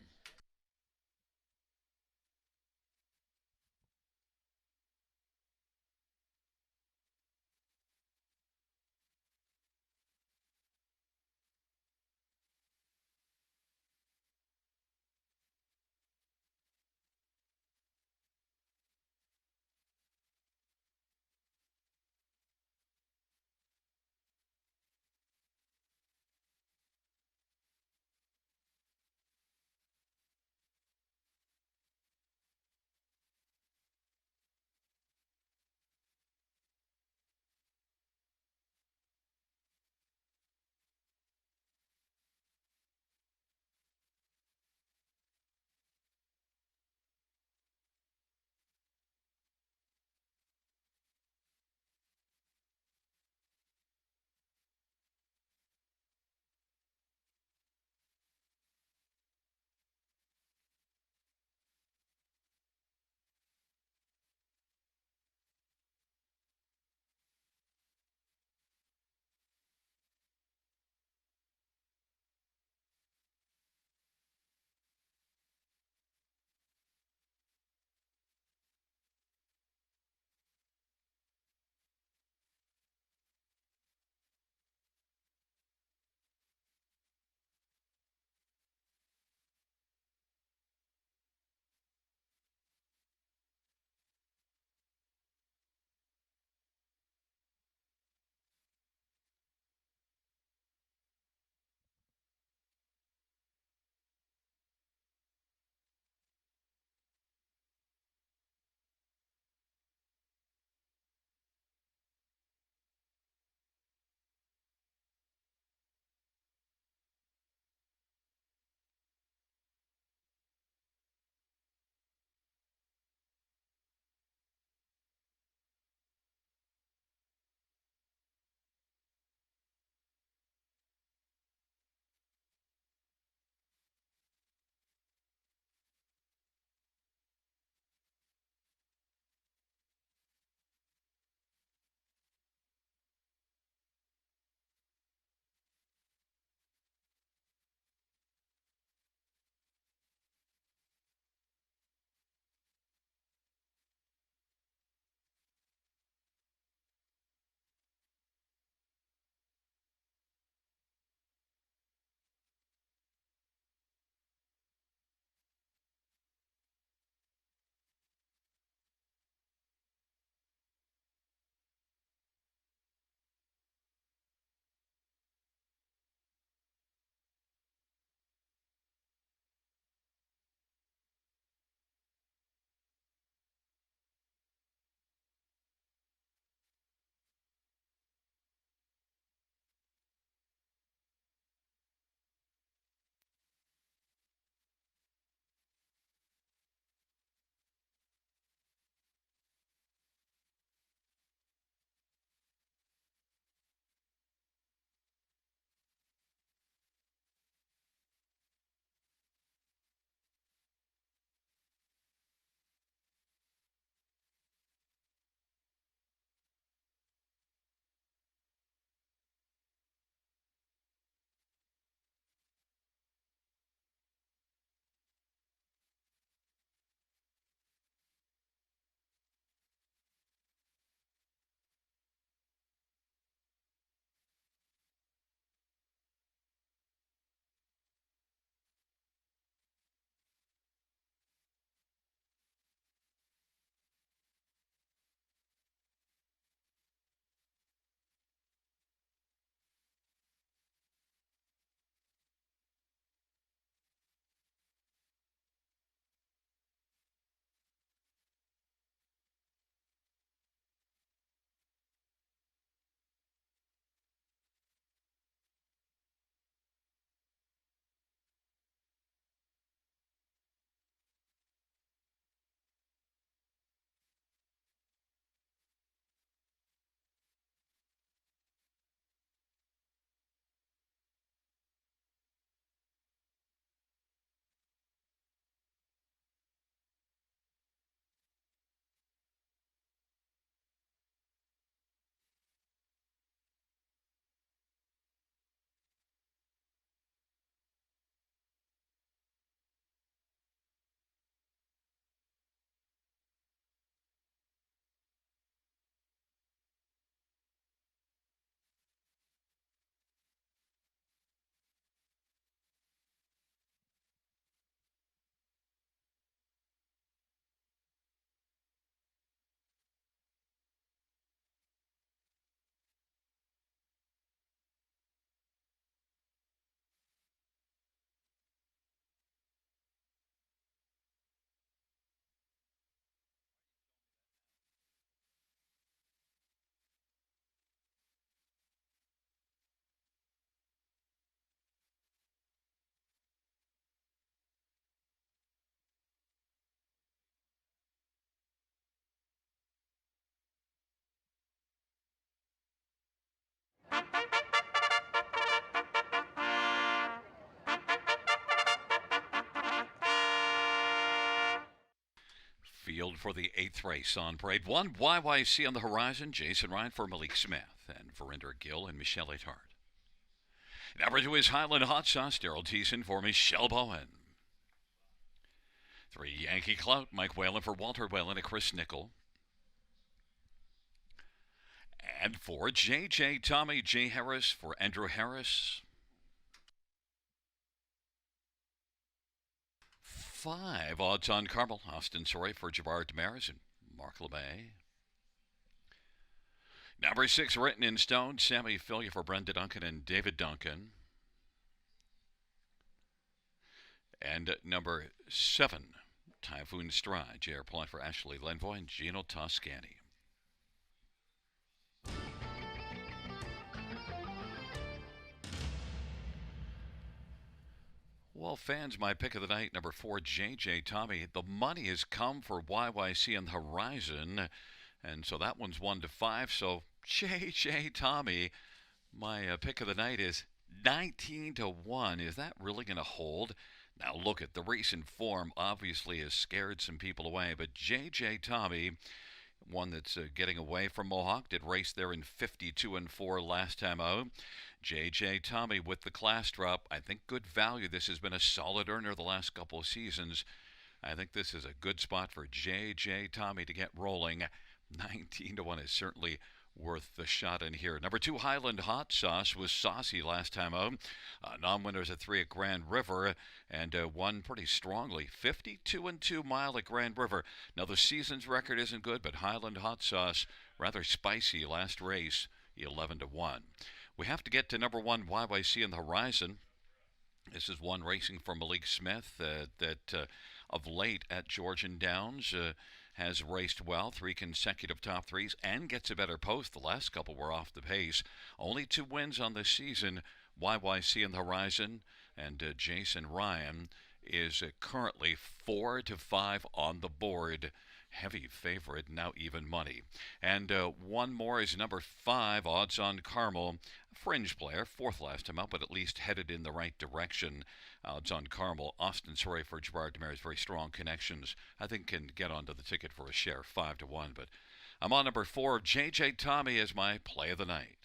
field for the 8th race on parade. 1 YYC on the horizon. Jason Ryan for Malik Smith and Verinder Gill and Michelle Ethart. Number 2 is Highland Hot Sauce. Daryl Thiessen for Michelle Bowen. 3 Yankee Clout. Mike Whalen for Walter Whalen and Chris Nickel. And 4 JJ Tommy J. Harris for Andrew Harris. 5 Odds on Carmel. Austin Soray for Jabbar Damaris and Mark LeMay. Number 6 Written in Stone. Sammy Filia for Brenda Duncan and David Duncan. And number 7 Typhoon Stride. J.R. Plant for Ashley Lenvoy and Gino Toscani. Well, fans, my pick of the night, number 4, JJ Tommy. The money has come for YYC on the horizon, and so that one's 1 to 5. So JJ Tommy, my pick of the night is 19 to 1. Is that really going to hold? Now look at the recent form. Obviously, has scared some people away, but JJ Tommy, one that's getting away from Mohawk, did race there in 52-4 last time out. JJ Tommy with the class drop. I think good value. This has been a solid earner the last couple of seasons. I think this is a good spot for JJ Tommy to get rolling. 19 to 1 is certainly worth the shot in here. Number 2, Highland Hot Sauce was saucy last time out. Non-winners at 3 at Grand River and won pretty strongly. 52-2 mile at Grand River. Now the season's record isn't good, but Highland Hot Sauce rather spicy last race, 11 to 1. We have to get to number 1 YYC on the horizon. This is one racing for Malik Smith that of late at Georgian Downs has raced well, 3 consecutive top 3s, and gets a better post. The last couple were off the pace. Only 2 wins on the season. YYC on the horizon, and Jason Ryan is currently 4 to 5 on the board. Heavy favorite, now even money. And one more is number 5, Odds on Carmel. Fringe player, 4th last time out, but at least headed in the right direction. Odds on Carmel. Austin Soray for Gerard Demers, very strong connections. I think can get onto the ticket for a share, 5 to 1. But I'm on number 4, JJ Tommy as my play of the night.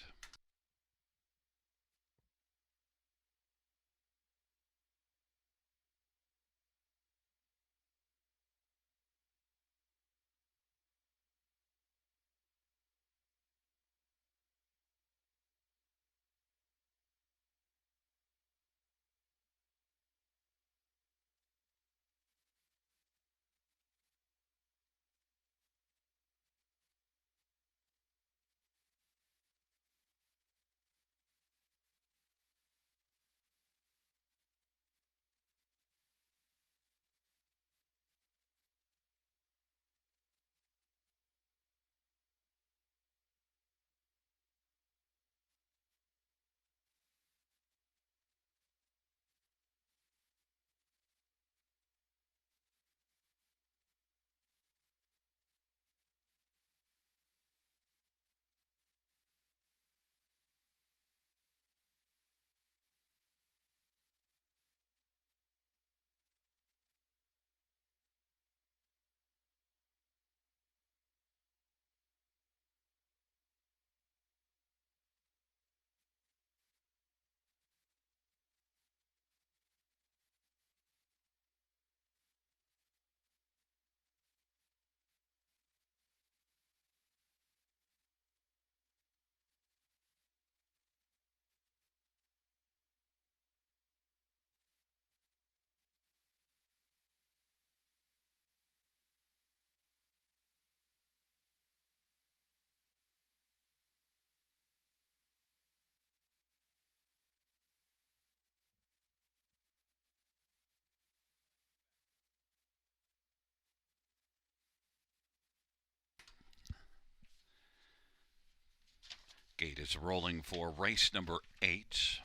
Gate is rolling for race number 8.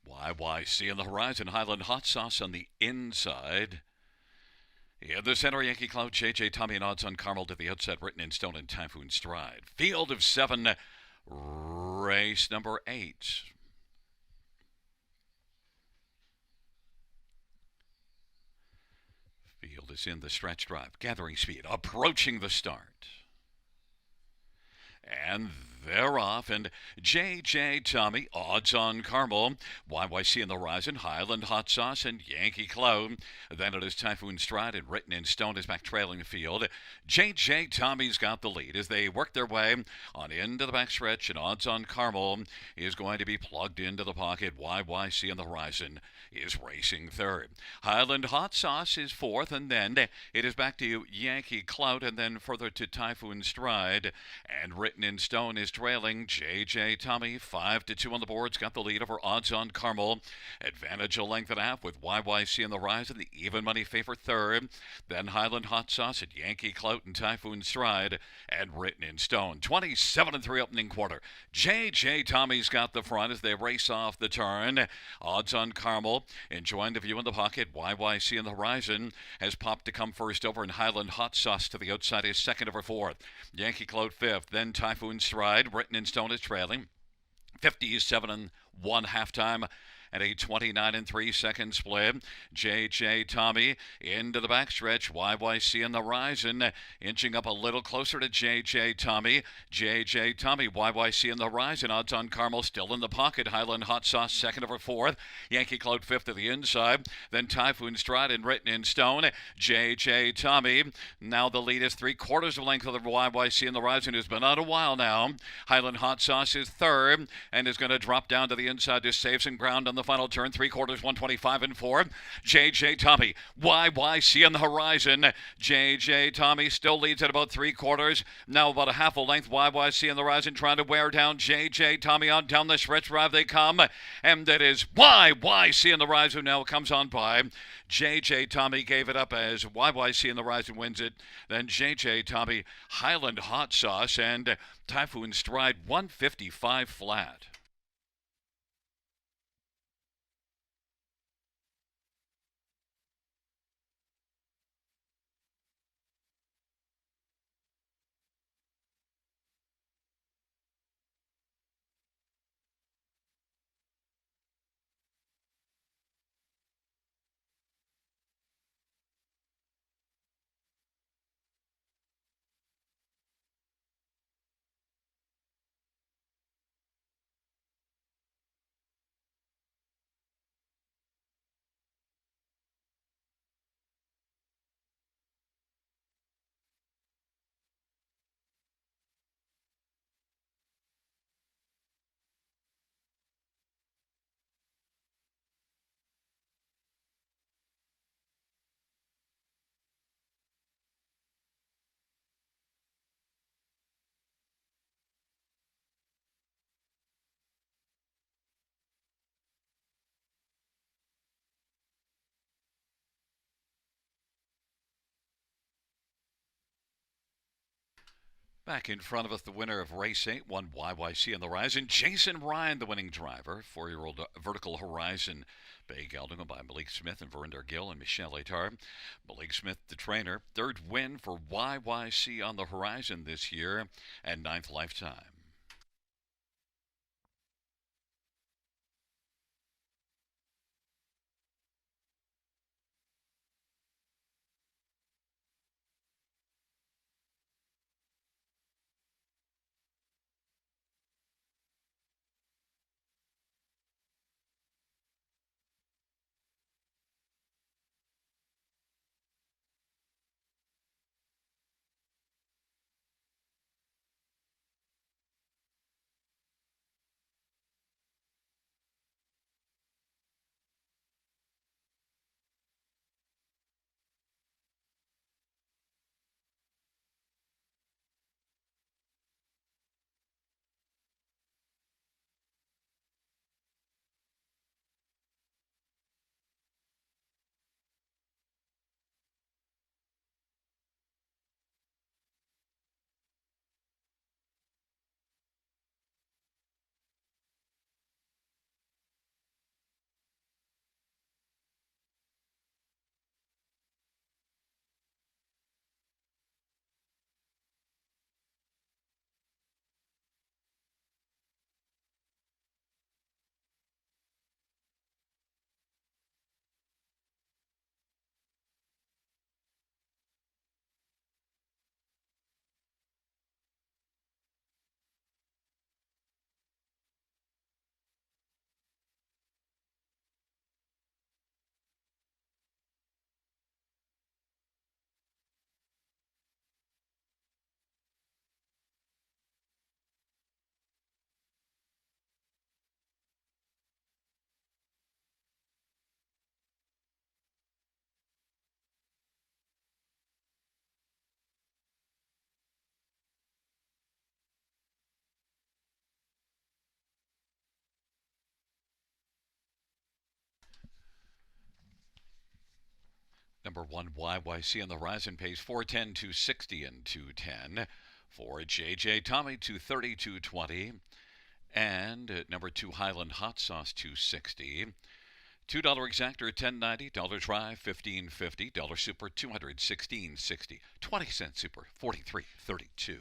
YYC on the horizon, Highland Hot Sauce on the inside. In the center, Yankee Cloud, JJ Tommy and Odds on Carmel to the outset, Written in Stone and Typhoon Stride. Field of 7, race number 8. field is in the stretch drive, gathering speed, approaching the start. And they're off. And J.J. Tommy, Odds on Caramel, YYC in the Horizon, Highland Hot Sauce, and Yankee Cloud. Then it is Typhoon Stride, and Written in Stone is back trailing the field. J.J. Tommy's got the lead as they work their way on into the backstretch, and Odds on Caramel is going to be plugged into the pocket. YYC in the Horizon is racing third. Highland Hot Sauce is fourth, and then it is back to Yankee Cloud, and then further to Typhoon Stride, and Written in Stone is trailing. J.J. Tommy 5-2 on the boards, got the lead over Odds on Caramel. Advantage a length and a half with YYC in the Horizon, the even money favorite third. Then Highland Hot Sauce at Yankee Clout and Typhoon Stride, and Written in Stone. 27-3 opening quarter. J.J. Tommy's got the front as they race off the turn. Odds on Caramel enjoying the view in the pocket. YYC in the Horizon has popped to come first over, and Highland Hot Sauce to the outside is second over fourth. Yankee Clout fifth. Then Typhoon Stride. Written in Stone is trailing. 57-1 halftime and a 29-3 split. J.J. Tommy into the backstretch. YYC in the Horizon inching up a little closer to J.J. Tommy. J.J. Tommy, YYC in the Horizon. Odds on Caramel still in the pocket. Highland Hot Sauce second over fourth. Yankee Cloud fifth to the inside. Then Typhoon Stride and Written in Stone. J.J. Tommy. Now the lead is 3/4 of the length of the YYC in the Horizon, who's been out a while now. Highland Hot Sauce is third and is going to drop down to the inside to save some ground on the final turn. 3/4, 125 and 4. J.J. Tommy, YYC on the Horizon. J.J. Tommy still leads at about 3/4. Now about a half a length. YYC on the Horizon trying to wear down J.J. Tommy on down the stretch drive they come. And it is YYC on the Horizon now comes on by. J.J. Tommy gave it up as YYC in the Horizon wins it. Then J.J. Tommy, Highland Hot Sauce, and Typhoon Stride 155 flat. Back in front of us, the winner of race 8, won YYC on the Horizon. Jason Ryan, the winning driver. 4-year-old Vertical Horizon Bay gelding by Malik Smith and Verinder Gill and Michelle Etar. Malik Smith, the trainer. Third win for YYC on the Horizon this year and 9th lifetime. Number 1 YYC on the horizon pays 410, 260, and 210. For JJ Tommy 230, 220. And at number 2 Highland Hot Sauce 260. $2 exactor at $10.90, dollar try $15.50, dollar super $216.60, 20-cent super $43.32.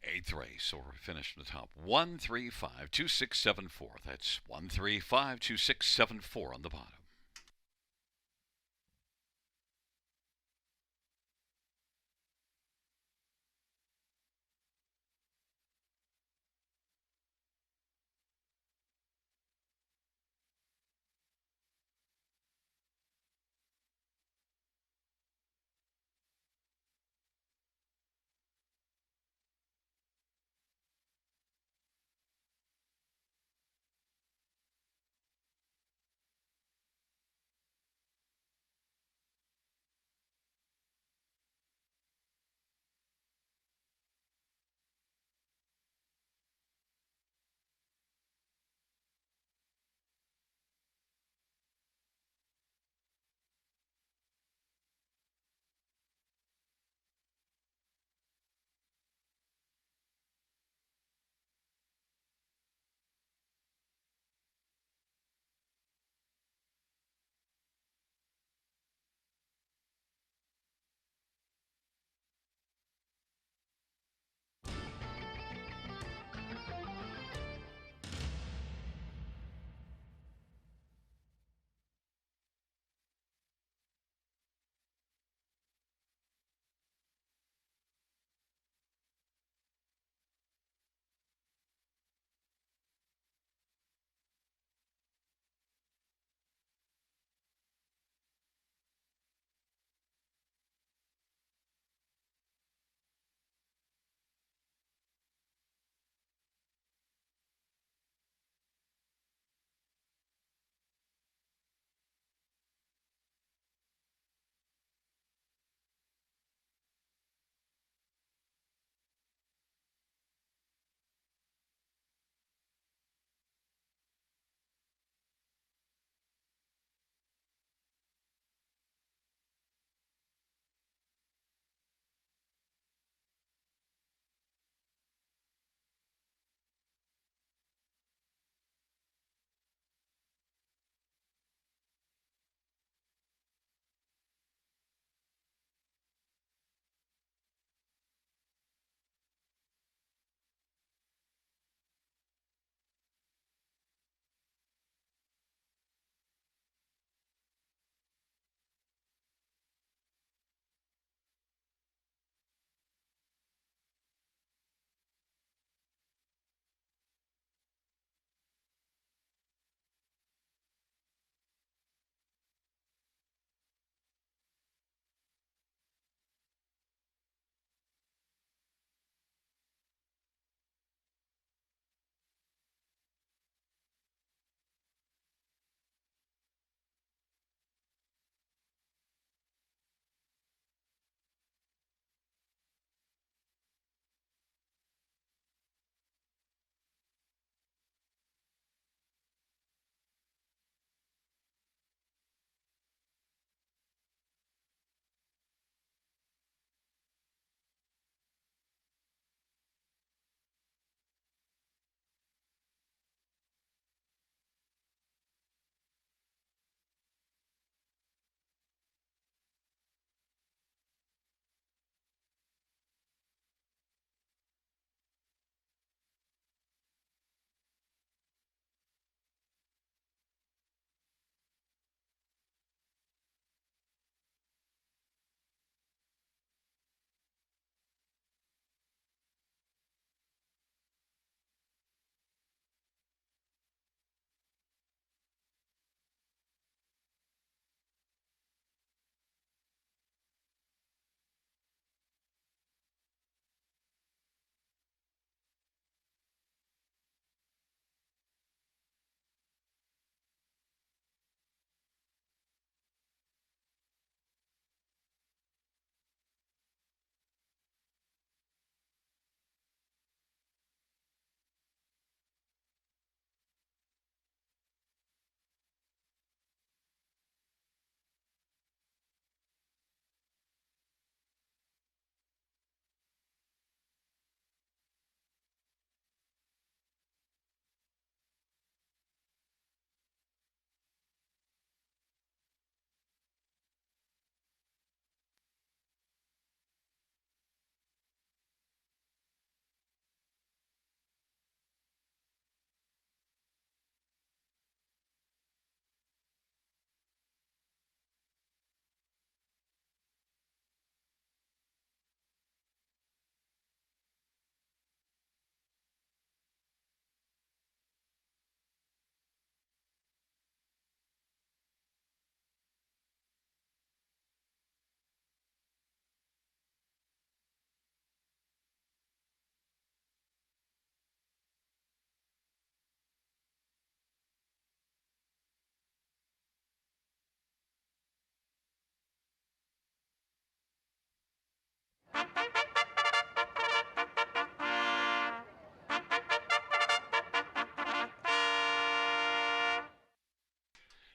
Eighth race, or finish from the top. 1352674. That's 1352674 on the bottom.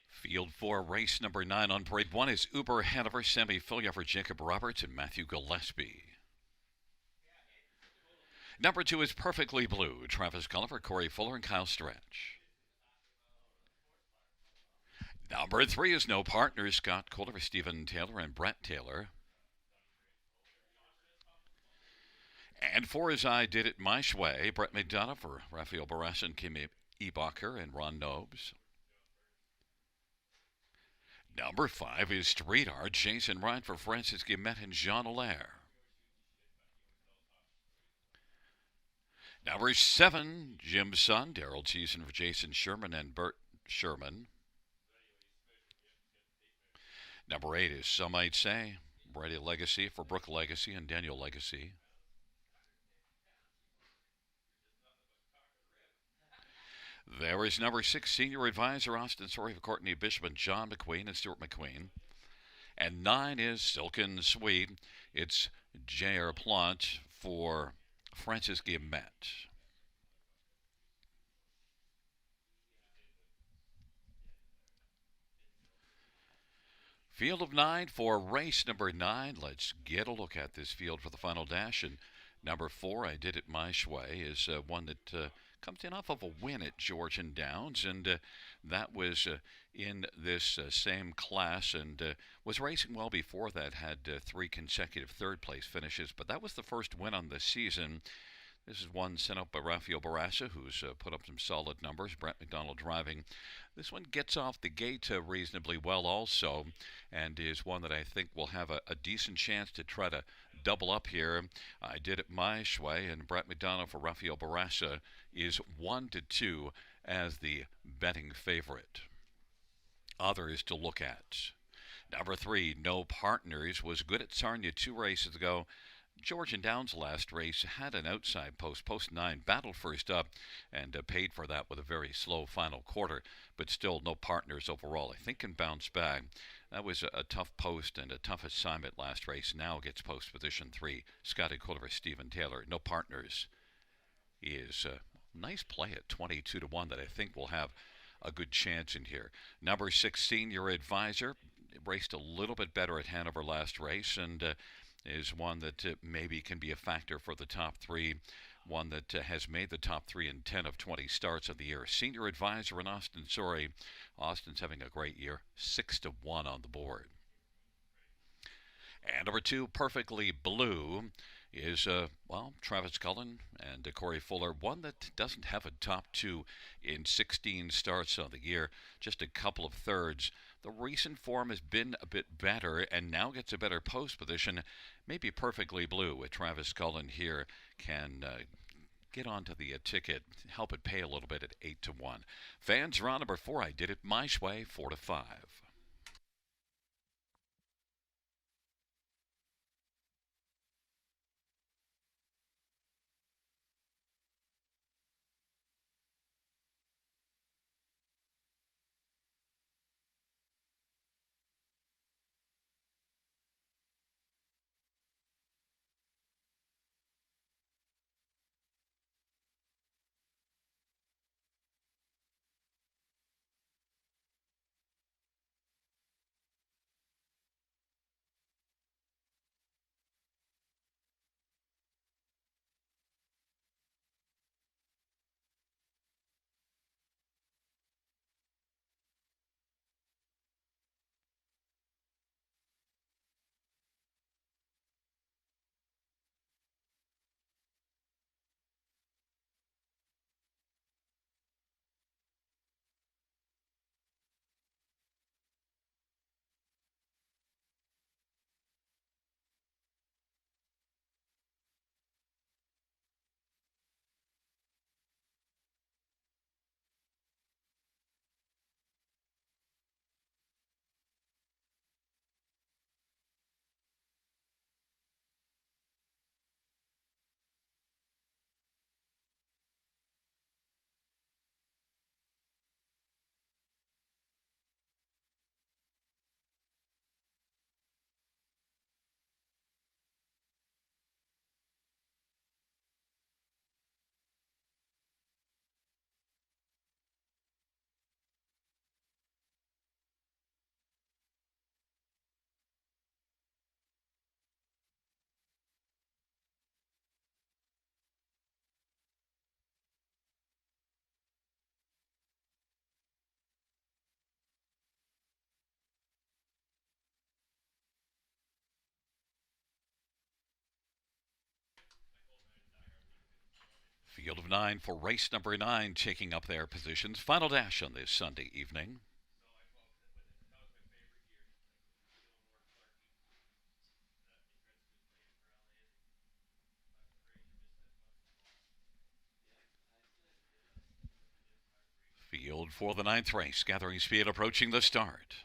Field 4, race number 9 on parade 1 is Uber Hanover, Sammy Fillier, Jacob Roberts, and Matthew Gillespie. Number 2 is Perfectly Blue, Travis Gulliver, Corey Fuller, and Kyle Stretch. Number 3 is No Partners, Scott Kohler, Stephen Taylor, and Brett Taylor. And 4 is I Did It My Way, Brett McDonough for Rafael Barras and Kim Ebacher and Ron Nobes. Number 5 is Street Art, Jason Ryan for Francis Guillemette and Jean Allaire. Number 7, Jim's son, Daryl Thiessen for Jason Sherman and Bert Sherman. Number 8 is Some Might Say, Brady Legacy for Brooke Legacy and Daniel Legacy. There is number 6, Senior Advisor Austin Story for Courtney Bishop and John McQueen and Stuart McQueen. And 9 is Silken Sweet. It's J.R. Plant for Francis Guillemette. Field of 9 for race number 9. Let's get a look at this field for the final dash. And number 4, I Did It My Way, is one that comes in off of a win at Georgian Downs, and that was in this same class, and was racing well before that, had 3 consecutive third-place finishes, but that was the first win on the season. This is one sent up by Rafael Barassa, who's put up some solid numbers. Brent McDonald driving. This one gets off the gate reasonably well also, and is one that I think will have a decent chance to try to double up here. I Did It My Way, and Brett McDonald for Rafael Barassa is 1-2 as the betting favorite. Others to look at. Number 3, No Partners, was good at Sarnia 2 races ago. Georgian Downs last race had an outside post 9, battled first up, and paid for that with a very slow final quarter, but still No Partners overall. I think can bounce back. That was a tough post and a tough assignment last race. Now gets post position 3, Scotty Culver, Stephen Taylor. No Partners is a nice play at 22-1 that I think will have a good chance in here. Number 6, Senior Advisor, raced a little bit better at Hanover last race, and is one that maybe can be a factor for the top 3, one that has made the top 3 in 10 of 20 starts of the year. Senior Advisor in Austin Sorry. Austin's having a great year, 6-1 on the board. And number 2, Perfectly Blue, is, Travis Cullen and Corey Fuller, one that doesn't have a top 2 in 16 starts of the year, just a couple of thirds. The recent form has been a bit better and now gets a better post position. Maybe Perfectly Blue with Travis Cullen here can get onto the ticket, help it pay a little bit at 8-1. Fans are on number 4, I Did It My Way, 4-5. Field of 9 for race number 9, taking up their positions. Final dash on this Sunday evening. Field for the 9th race, gathering speed, approaching the start.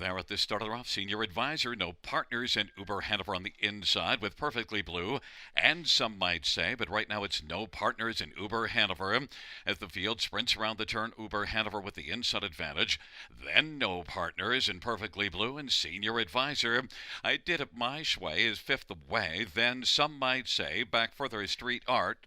There at the start of the rough, Senior Advisor, No Partners, and Uber Hanover on the inside with Perfectly Blue, and some might say, but right now it's No Partners and Uber Hanover. As the field sprints around the turn, Uber Hanover with the inside advantage, then No Partners and Perfectly Blue, and Senior Advisor. I Did It My Way is fifth away, then some might say, back further is Street Art.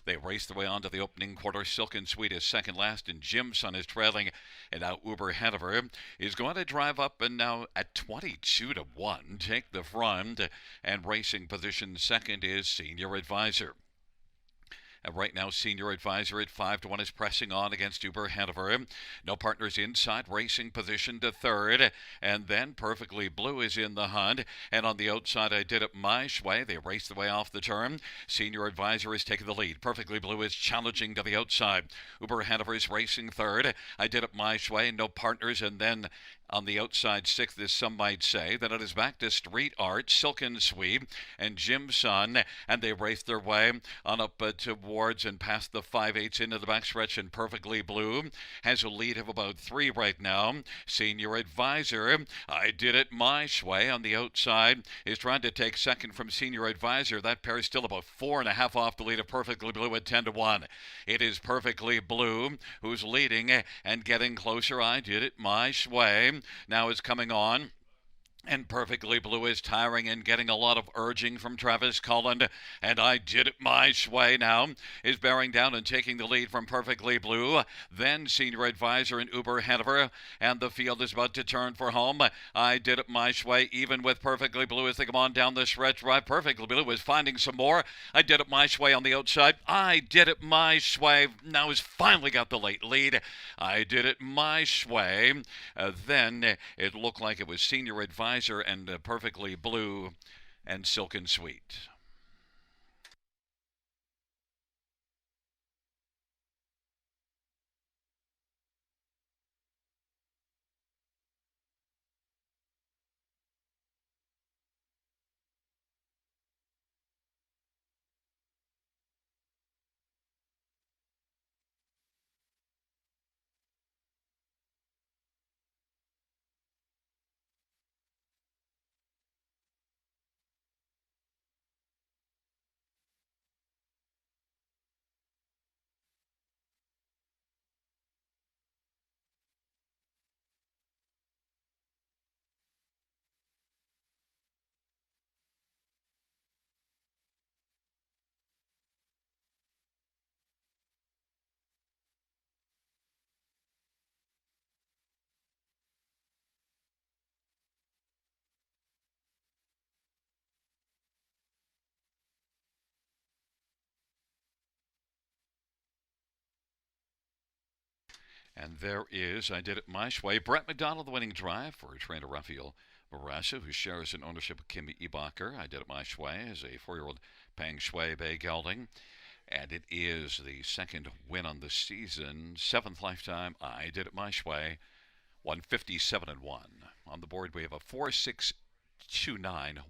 They race their way onto the opening quarter. Silk and Sweet is second last, and Jimson is trailing. And now Uber Hanover is going to drive up, and now at 22-1, take the front. And racing position second is Senior Advisor. And right now, Senior Advisor at 5-1 is pressing on against Uber Hanover. No Partners inside, racing position to third. And then Perfectly Blue is in the hunt. And on the outside, I Did It My Way. They race the way off the turn. Senior Advisor is taking the lead. Perfectly Blue is challenging to the outside. Uber Hanover is racing third. I Did It My Way. No Partners. And then on the outside, sixth, as some might say. Then it is back to Street Art, Silk and Sweet, and Jimson. And they race their way on up towards and past the 5/8 into the backstretch, and Perfectly Blue has a lead of about 3 right now. Senior Advisor, I Did It My Way on the outside, is trying to take second from Senior Advisor. That pair is still about 4.5 off the lead of Perfectly Blue at 10-1. It is Perfectly Blue who's leading and getting closer. I Did It My Way now is coming on. And Perfectly Blue is tiring and getting a lot of urging from Travis Cullen. And I Did It My Way now is bearing down and taking the lead from Perfectly Blue. Then Senior Advisor and Uber Hanover. And the field is about to turn for home. I Did It My Way, even with Perfectly Blue as they come on down the stretch drive. Perfectly Blue is finding some more. I Did It My Way on the outside. I Did It My Way now has finally got the late lead. I Did It My Way. Then it looked like it was Senior Advisor and Perfectly Blue and Silk and Sweet. And there is I Did It My Way. Brett McDonald, the winning drive for trainer Rafael Barassa, who shares an ownership with Kim Ebacher. I Did It My Way is a 4-year-old Peng Shui Bei gelding. And it is the second win on the season. 7th lifetime. I Did It My Way. 157-1. On the board, we have a 4-6-2-9-1.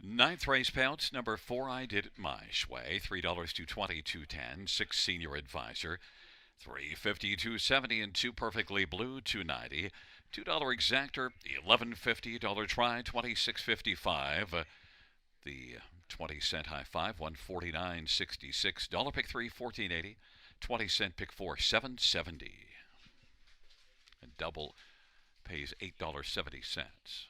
Ninth race payouts, number 4, I Did It My Way, $3 to 22.10. 6, Senior Advisor, $3.50 to 70, and 2, Perfectly Blue, $2.90. $2 Exactor, $11.50. Try, $26.55. The 20-cent high five, 149.66. Dollar pick three, 14.80. 20-cent pick four, 7.70. And double pays $8.70.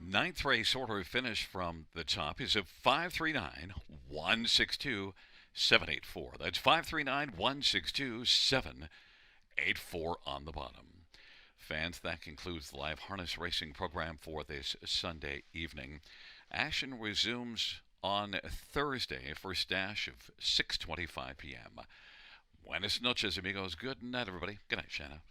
Ninth race order finish from the top is a 539 162 784. That's 539 162 784 on the bottom. Fans, that concludes the live harness racing program for this Sunday evening. Action resumes on Thursday, first dash of 6:25 p.m. Buenas noches, amigos. Good night, everybody. Good night, Shanna.